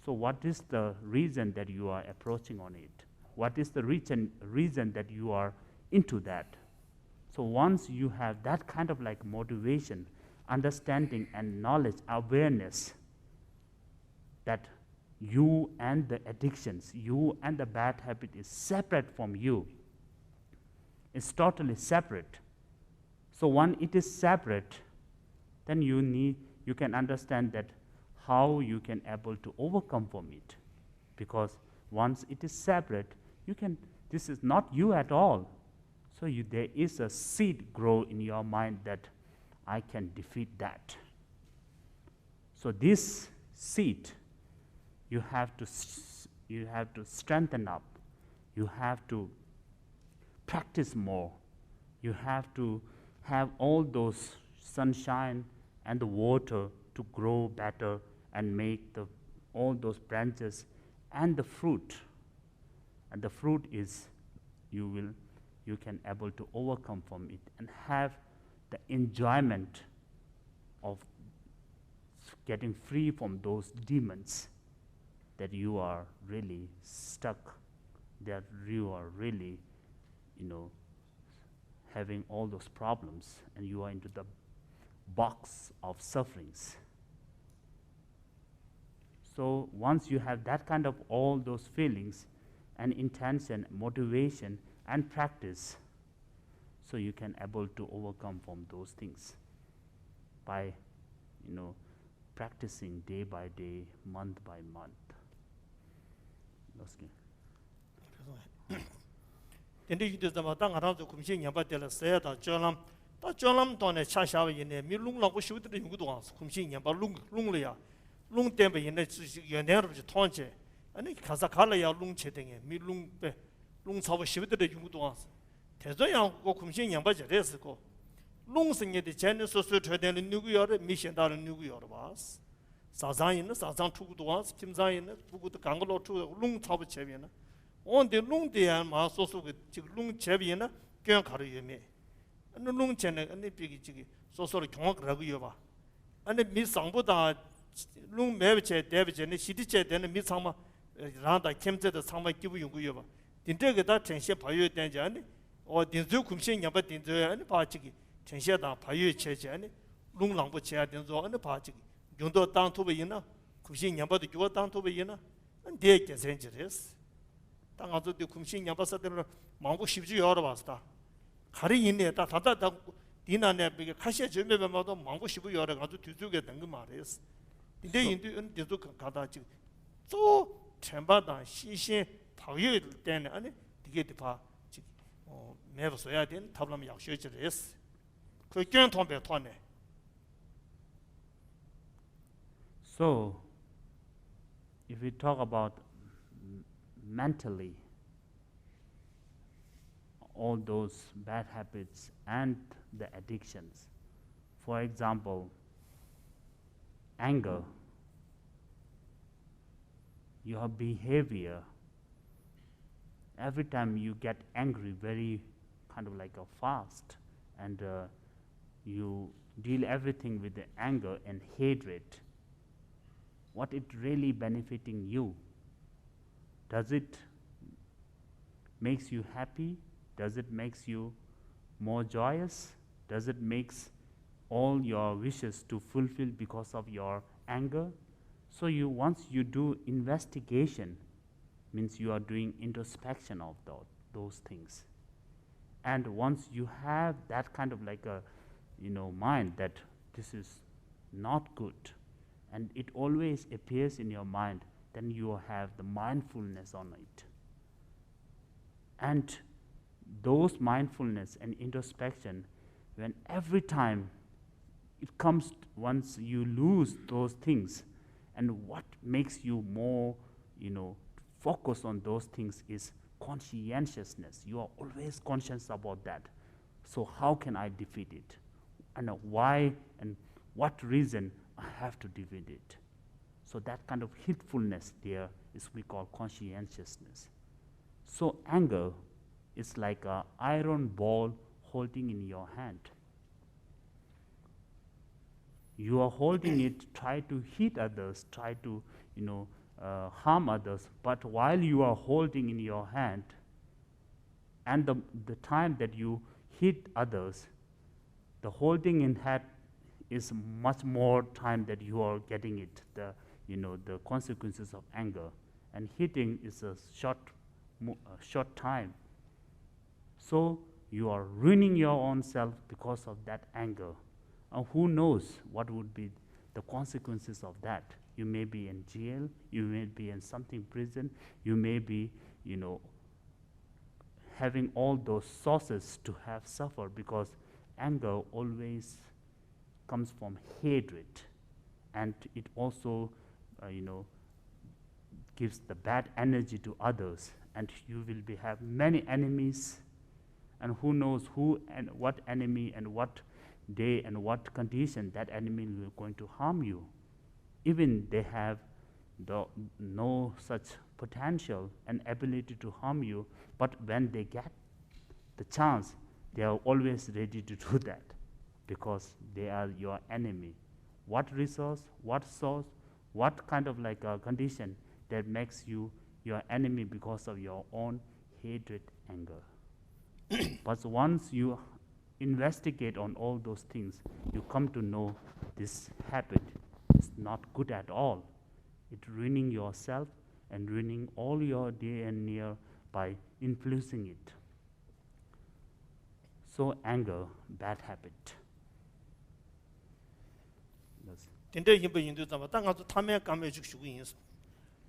So what is the reason that you are approaching on it? What is the reason that you are into that? So once you have that kind of like motivation, understanding and knowledge, awareness that you and the addictions, you and the bad habit is separate from you. It's totally separate. So when it is separate, then you can understand that how you can able to overcome from it. Because once it is separate, this is not you at all. So there is a seed grow in your mind that I can defeat that. So this seed, you have to strengthen up. You have to practice more. You have to have all those sunshine and the water to grow better and make all those branches and the fruit. And the fruit is you can able to overcome from it and have the enjoyment of getting free from those demons that you are really stuck, that you are really, having all those problems and you are into the box of sufferings. So once you have that kind of all those feelings and intention, motivation and practice, so you can able to overcome from those things by, practicing day by day, month by month. Tende yide zama ta ngara zo kumshi nyamba de la saya da jolam tone cha sha wa yin mi lung la bu shu de yu du wa kumshi nyamba lung le ya lung de be yin de yen de ru ji tong che ani ka sa ka la ya lung che de mi lung be lung cha wa shu de yu du wa te zo yang go kumshi nyamba je de si ko lung sing ye de chen ne so so che de nu gu yo de mi xian da de nu gu yo de ba sa zang yin sa zang chu gu du wa kim zang yin bu gu de gang lo chu lung cha bu che bi na on de lung de ya ma so so ge ji lung che bi na kyan ka ru ye me an lung chen ne an bi gi ji so so ru kyong ra gu yo ba an mi sang bu da lung me bi che de bi che ne xi di che de ne mi sang ma ran da kim che de sang ma gi bu yong gu yo ba din de ge da chen xie pa yue dian jia ne 딘조 kumshin nyamba 딘조 아니 바치기 전시다 바유 체제 아니 롱랑부 체야 딘조 아니 바치기 용도 땅 투베이나 kumshin nyamb도 주어 땅 투베이나 안데 계산지레스 땅아도 kumshin nyamba 사들은 망고 쉽지 여러 봤다 가리 있네 다다 디나네 비게 카시에 점매면도 망고 쉽이 여러 가지고 뒤쪽에 된거 말이었어 근데 인도 딘조 가다 지금 또 첨바다 시신 바유 때는 아니 되게 봐 매버 써야 된 답람 약속이지레스 그 견통배 토네 So if we talk about mentally all those bad habits and the addictions, for example, anger, your behavior, every time you get angry very kind of like a fast, and you deal everything with the anger and hatred, what it really benefiting you? Does it makes you happy? Does it makes you more joyous? Does it makes all your wishes to fulfill because of your anger? So you once you do investigation, means you are doing introspection of those things. And once you have that kind of like a mind that this is not good, and it always appears in your mind, then you have the mindfulness on it. And those mindfulness and introspection, when every time it comes, once you lose those things, and what makes you more focus on those things is conscientiousness. You are always conscious about that. So how can I defeat it? And why and what reason I have to defeat it? So that kind of heedfulness there is we call conscientiousness. So anger is like an iron ball holding in your hand. You are holding it, try to hit others, try to harm others, but while you are holding in your hand, and the time that you hit others, the holding in hand is much more time that you are getting it, the consequences of anger, and hitting is a short time. So you are ruining your own self because of that anger. And who knows what would be the consequences of that? You may be in jail, you may be in something prison, you may be, having all those sources to have suffered, because anger always comes from hatred, and it also, gives the bad energy to others, and you will have many enemies, and who knows who and what enemy and what day and what condition that enemy will going to harm you. Even they have no such potential and ability to harm you, but when they get the chance, they are always ready to do that, because they are your enemy. What resource, what source, what kind of like a condition that makes you your enemy because of your own hatred, anger. But once you investigate on all those things, you come to know this habit is not good at all. It's ruining yourself and ruining all your day and near by influencing it. So anger, bad habit. 근데 이번 인도 잡아 땅아도 탐에 감에 죽시고 있어.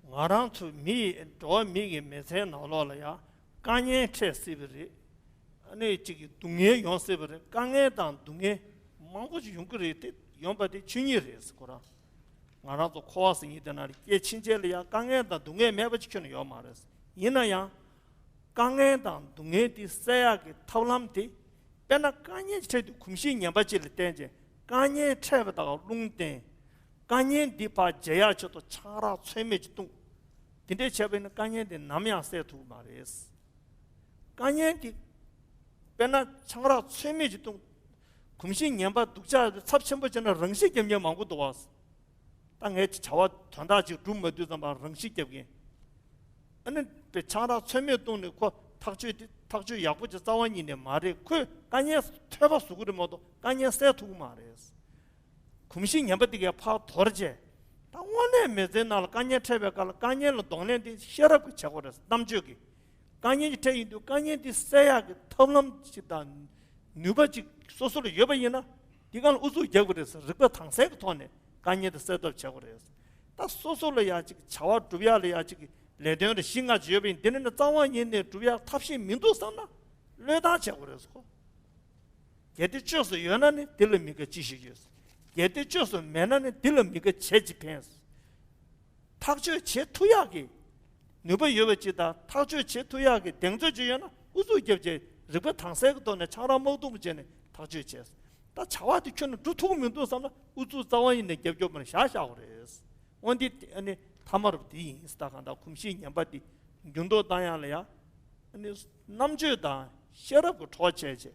나랑 저 미게 메세 나올라야 간에 체스비리 아니 지기 동해 연습을 강에단 동해 망고지 용거리 때 연바데 중요해서 거라. 나라도 코아스이 되나리 예 친절이야 강에다 동해 매버지켜는 요 말했어. 이나야 강에단 동해디 세야게 타울람디 배나 간에 체도 kum시 냠바질 때제 간에 체버다가 룽때 간에 디파 제야쳐도 차라 최매지 동 근데 제베는 간에데 남야세 두 말했어. 간에디 배나 창라 최매지 동 kum시 냠바 독자 삽천버전은 렁식 겸념 망고도 왔어. 땅에 자와 전다지 룸어도 말 렁식 겸게. 아니 배 차라 최매 동네 거 탁주에 탁주 약부지 자원이네 말이 그 간에 퇴바 수구를 모두 간에 세투 말이었어. 금신 냠바디게 파 도르제. 당원에 메제날 간에 퇴베갈 간에로 동네디 셔럽 쳐고랬어. 남주기. 간에 퇴인도 간에디 세야게 텀럼지다 누바지 소소를 여바이나 이건 우수 제거랬어. 르바 탕색 돈에 간에도 세도 쳐고랬어. 다 소소를 야지 차와 두비야를 야지 레데는 신가 지역인 되는 자원인의 두비야 탑시 민도 산나 레다 쳐고랬어. 얘들 줘서 연안에 들으미가 지식이었어. 얘들 줘서 매난에 들으미가 제집했어. 탁주 제투약이 누가 여버지다 탁주 제투약이 댕저주연아 우수 접제 르바 탕색 돈에 차라 먹도 전에 탁주 제스. 다 차와도 켜는 두토 민도 산나 우수 자원인의 겹겹은 샤샤고랬어. 원디 아니 타마르디 인스타간다 kum시 냠바디 균도 다야래야 아니 남주다 셔럽고 토체제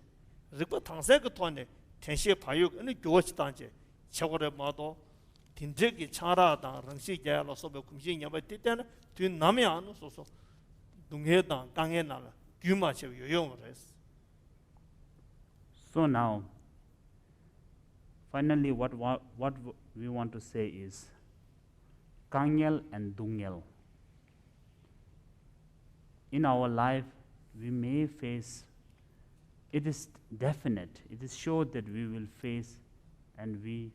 르바 탕세고 토네 텐시 바육 아니 교치단제 저거를 마도 딘적이 차라다 랑시게로 소베 kum시 냠바디 때는 뒤 남이 안 소소 동해다 강에 나라 규마체 요용을 했어. So now, finally, what we want to say is Kangel and Dungel. In our life, we may face, it is definite, it is sure that we will face, and we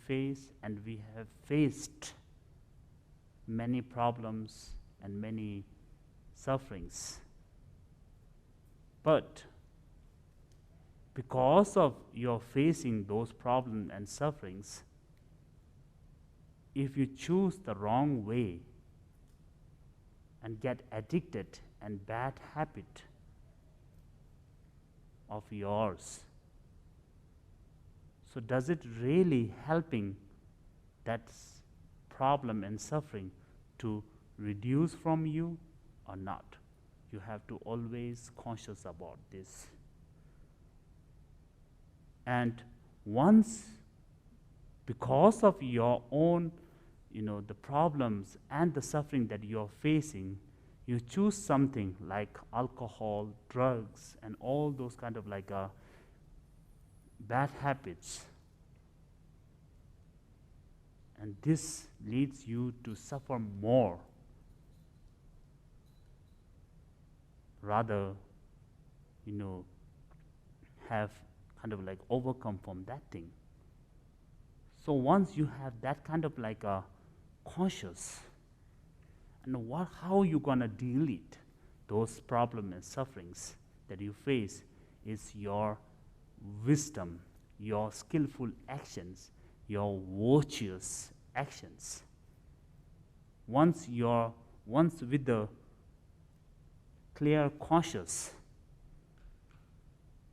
face and we have faced many problems and many sufferings. But because of your facing those problems and sufferings, if you choose the wrong way and get addicted and bad habit of yours, so does it really helping that problem and suffering to reduce from you or not? You have to always conscious about this. And once, because of your own, the problems and the suffering that you're facing, you choose something like alcohol, drugs, and all those kind of bad habits. And this leads you to suffer more. Rather, have overcome from that thing. So once you have that kind of conscious, and how you gonna deal it, those problems and sufferings that you face is your wisdom, your skillful actions, your virtuous actions. Once with the clear conscious,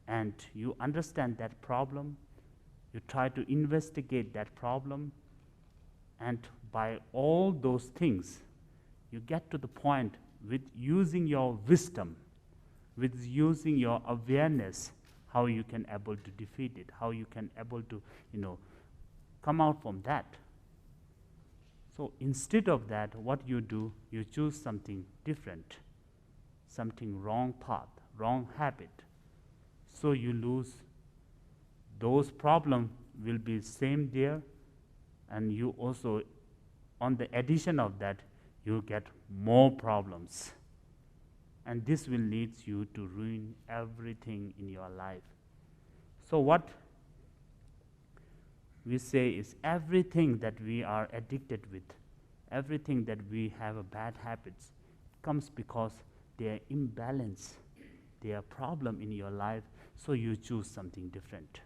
and you understand that problem, you try to investigate that problem, and by all those things, you get to the point with using your wisdom, with using your awareness, how you can able to defeat it, how you can able to, come out from that. So instead of that, what you do, you choose something different, something wrong path, wrong habit. So you lose, those problems will be same there, and you also, on the addition of that, you get more problems. And this will lead you to ruin everything in your life. So what we say is everything that we are addicted with, everything that we have a bad habits, comes because they are imbalance, they are problem in your life, so you choose something different.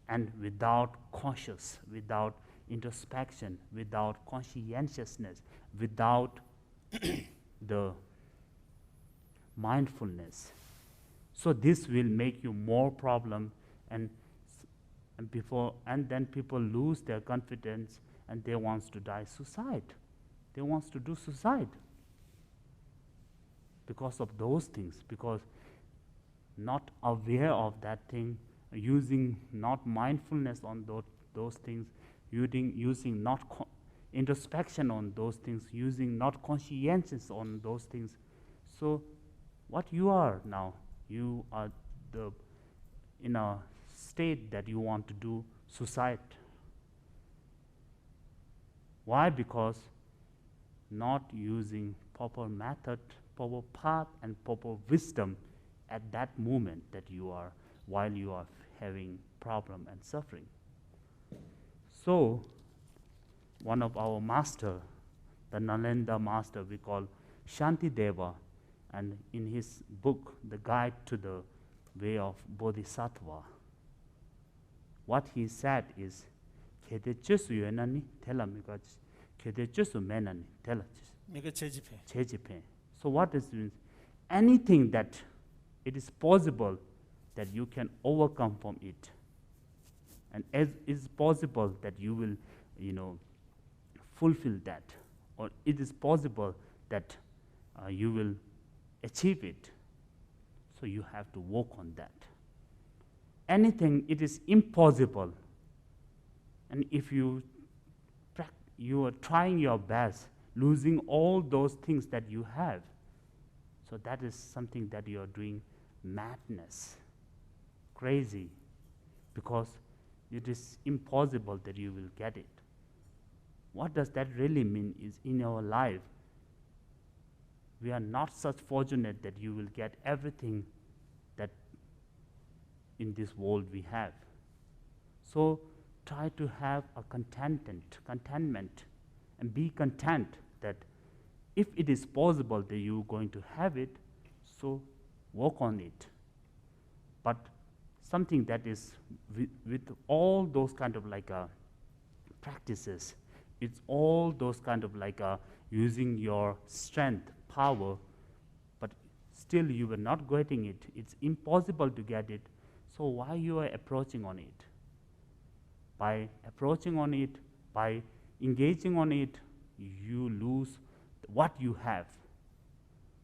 And without conscious, without introspection, without conscientiousness, without the mindfulness. So this will make you more problem, and then people lose their confidence and they wants to die suicide. They wants to do suicide because of those things, because not aware of that thing, using not mindfulness on those things, using not introspection on those things, using not conscientious on those things. So what you are now, you are in a state that you want to do suicide. Why? Because not using proper method, proper path, and proper wisdom at that moment that you are, while you are having problem and suffering. So one of our master, the Nalanda master, we call Shanti Deva, and in his book, The Guide to the Way of Bodhisattva, what he said is, Kede chesu yenani tela mika kede chesu menani tela chejipe. So what is means? Anything that it is possible that you can overcome from it, and as is possible that you will, fulfill that, or it is possible that you will achieve it. So you have to work on that. Anything it is impossible, and if you are trying your best, losing all those things that you have, so that is something that you are doing madness, crazy, because it is impossible that you will get it. What does that really mean is, in our life, we are not such fortunate that you will get everything that in this world we have. So try to have a contentment, and be content that if it is possible that you are going to have it, so work on it. But something that is with all those kind of practices, it's all those kind of using your strength, power, but still you were not getting it. It's impossible to get it. So why you are approaching on it? By approaching on it, by engaging on it, you lose what you have.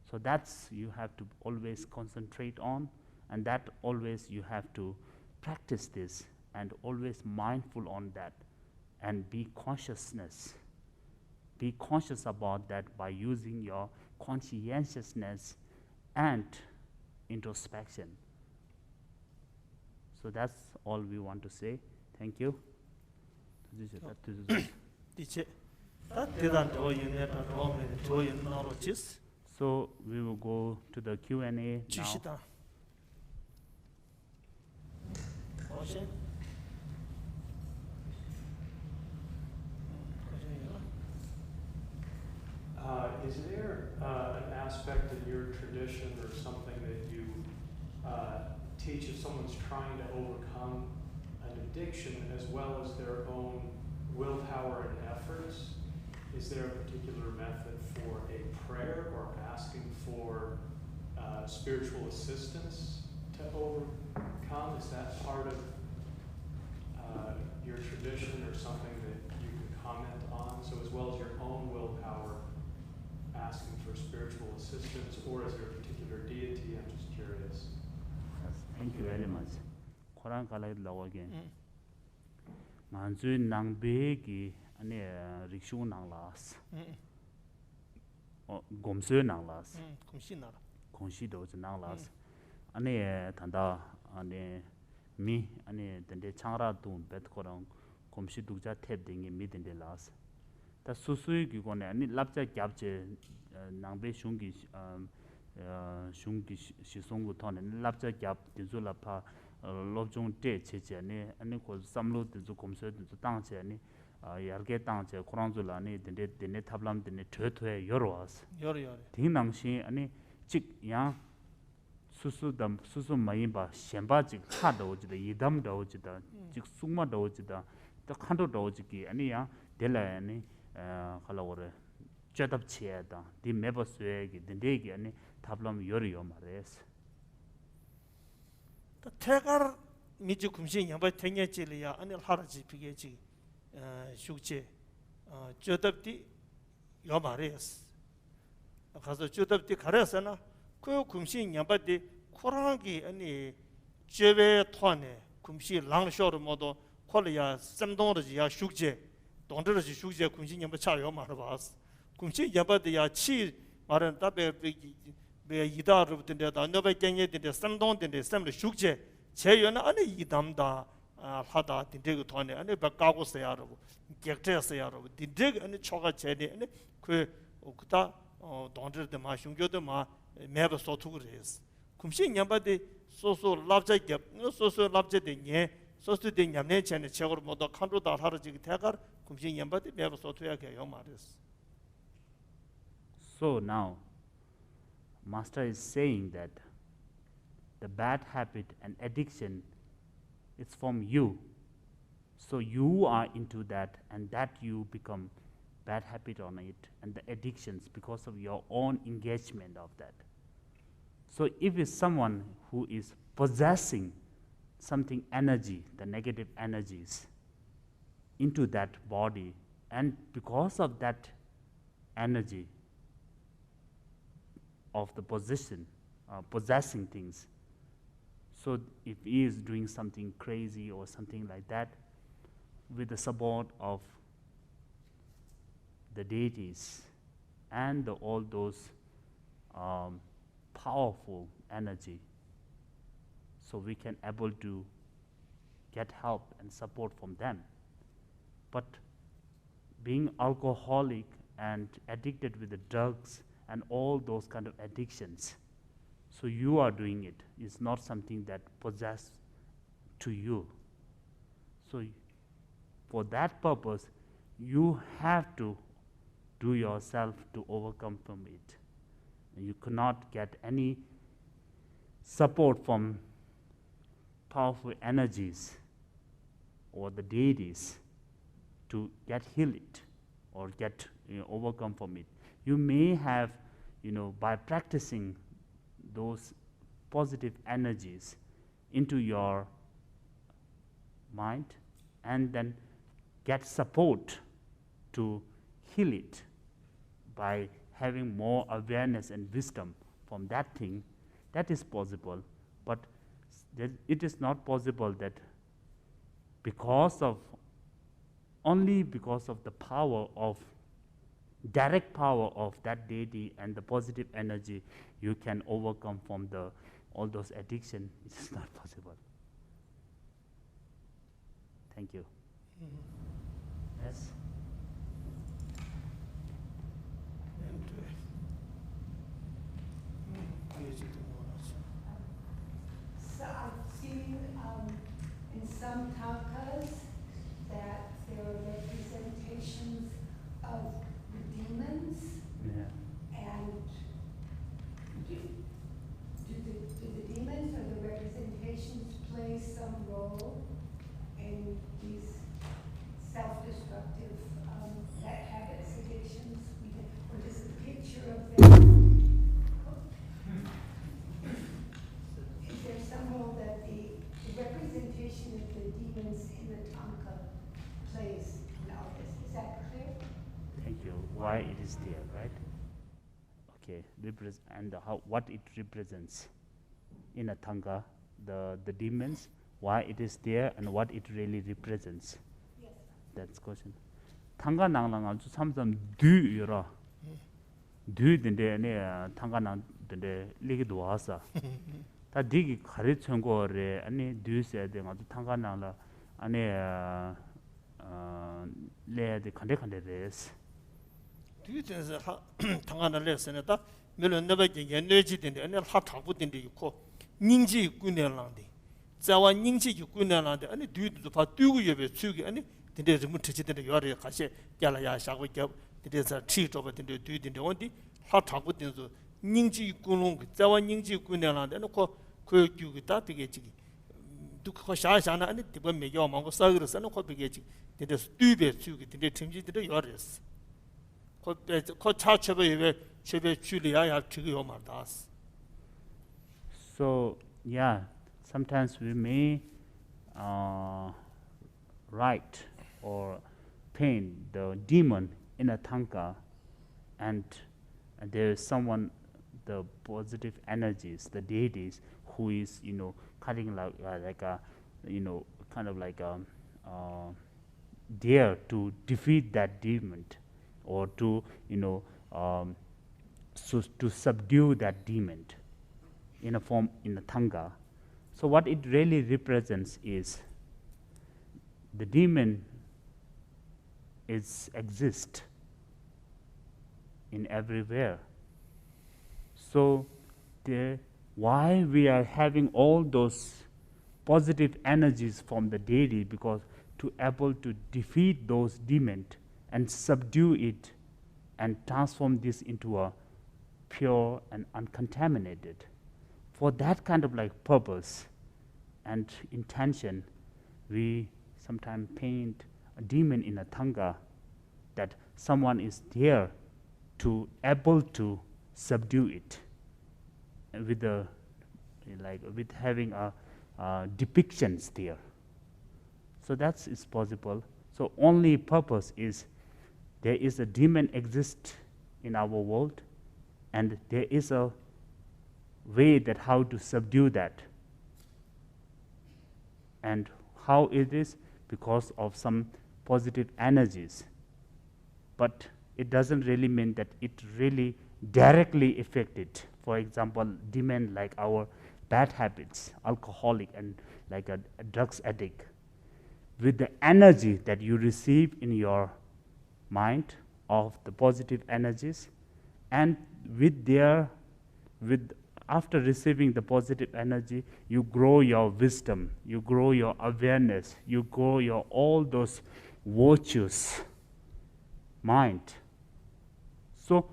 So that's you have to always concentrate on, and that always you have to practice this, and always mindful on that, and be consciousness. Be conscious about that by using your conscientiousness and introspection. So that's all we want to say. Thank you. So we will go to the Q&A now. Is there an aspect in your tradition or something that you teach if someone's trying to overcome an addiction as well as their own willpower and efforts? Is there a particular method for a prayer or asking for spiritual assistance to overcome? Is that part of your tradition or something that you can comment on? So as well as your own willpower, asking for spiritual assistance, or is there a particular deity? I'm just curious. Thank you very much. Quran kalai law again. Manzu nang begi ane rikshu nang las. Gomsu nang las. Kongshi do nang las. Ane tanda ane mi ane dende changra tu bet korang gomshi dukja tep dingi mi dende las. Ta susui ki kone ane lapja gyabje nangbe shungi shisongu thone lapja gyab dinzu lapa lobjong te cheche ane ko samlo dinzu komse dinzu tangche ane yarge tangche koranzu la ane dende tablam dende thwe yorwas ting nangshin ane chik yang susu mayimba shenpa chik ha da ojida yidam da ojida chik sungma da ojida ta khando da ojiki ane yang dela ane khala gore chadab chiya da di meba suye ki dende ki ane tablam yoriyo mares 다 태갈 미주 금신 양바 탱예질이야 아니 하라지 비게지 숙제 저답디 요 말이었어 가서 저답디 가려서나 그 금신 양바디 코랑기 아니 제베 토네 금시 랑쇼르 모두 콜이야 쌈동르지야 숙제 동들을 슈제 군신 연바 차요 말아봐스 군신 연바들야 치 말은 답에 배 이다르부터인데 너베 갱예인데 삼동인데 삼을 슈제 제연은 안에 이담다 하다 딘데고 돈에 안에 바까고 써야라고 객트에서야라고 딘데 안에 초가 제네 안에 그 그다 동들들 마 슝교도 마 매버 소투그레스 군신 연바데 소소 랍자게 소소 랍제데 소스데 냠네 전에 제거로 모두 칸로다 하르지기 대가 kumshin yambati beba sotuya ke yo maris. So now, Master is saying that the bad habit and addiction is from you. So you are into that, and that you become bad habit on it, and the addictions because of your own engagement of that. So if it's someone who is possessing something energy, the negative energies, into that body, and because of that energy of the possessing things, so if he is doing something crazy or something like that, with the support of the deities and all those powerful energy, so we can able to get help and support from them. But being alcoholic and addicted with the drugs and all those kind of addictions, so you are doing it. It's not something that possess to you. So for that purpose, you have to do yourself to overcome from it. And you cannot get any support from powerful energies or the deities to get heal it or get overcome from it. You may have, by practicing those positive energies into your mind, and then get support to heal it by having more awareness and wisdom from that thing. That is possible, but it is not possible that only because of the power of direct power of that deity and the positive energy, you can overcome from all those addiction. It is not possible. Thank you. Yes. So I've seen in some tankas that there are representations of the demons. Yeah. And do the demons or the representations play some role in these self-destructive bad habits, addictions? Or does the picture of them, is there some role that the representation of the demons in the tanka plays in all this? Is that clear? Thank you. Why it is there, right? Okay. And what it represents in a thanga, the demons, why it is there, and what it really represents. Yes. That's question. Thanga nanglang also samsam du yura. Du dinde ane thanga nang dinde ligi duasa. Ta digi khari chongo re ane du se de ngadu thanga nangla ane le de khande res. 뒤에서 당하는 레슨에다 물론 너밖에 연내지된데 아니 하타부된데 있고 닝지 있고네란데 자와 닝지 있고네란데 아니 뒤도 봐 뛰고 예배 추기 아니 근데 좀 터지던데 요래 같이 야라야 샤고 겨 데서 치토버던데 뒤든데 어디 하타부된서 닝지 있고는 자와 닝지 있고네란데 놓고 그 규기 다 되게지 두고 샤샤나 아니 디버 메겨 먹고 싸그러서 놓고 되게지 데서 뒤배 추기 근데 팀지들이 요래스 So yeah, sometimes we may write or paint the demon in a tanka, and there is someone, the positive energies, the deities, who is dare to defeat that demon, or to, so to subdue that demon in a form, in a thanga. So what it really represents is the demon exists in everywhere. So why we are having all those positive energies from the deity, because to able to defeat those demons and subdue it and transform this into a pure and uncontaminated. For that kind of like purpose and intention, we sometimes paint a demon in a thanga, that someone is there to able to subdue it, with the with having a depictions there. So that is possible. So only purpose is there is a demon exist in our world, and there is a way that how to subdue that. And how it is? Because of some positive energies. But it doesn't really mean that it really directly affected. For example, demon like our bad habits, alcoholic and like a drugs addict. With the energy that you receive in your mind of the positive energies, and after receiving the positive energy, you grow your wisdom, you grow your awareness, you grow your all those virtues mind. So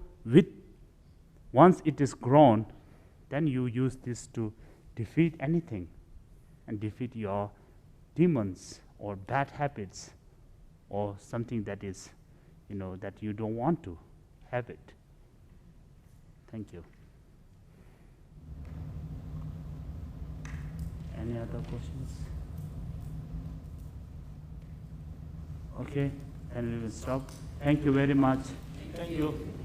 once it is grown, then you use this to defeat anything, and defeat your demons or bad habits, or something that is, that you don't want to have it. Thank you. Any other questions? Okay, then we will stop. Thank you very much. Thank you.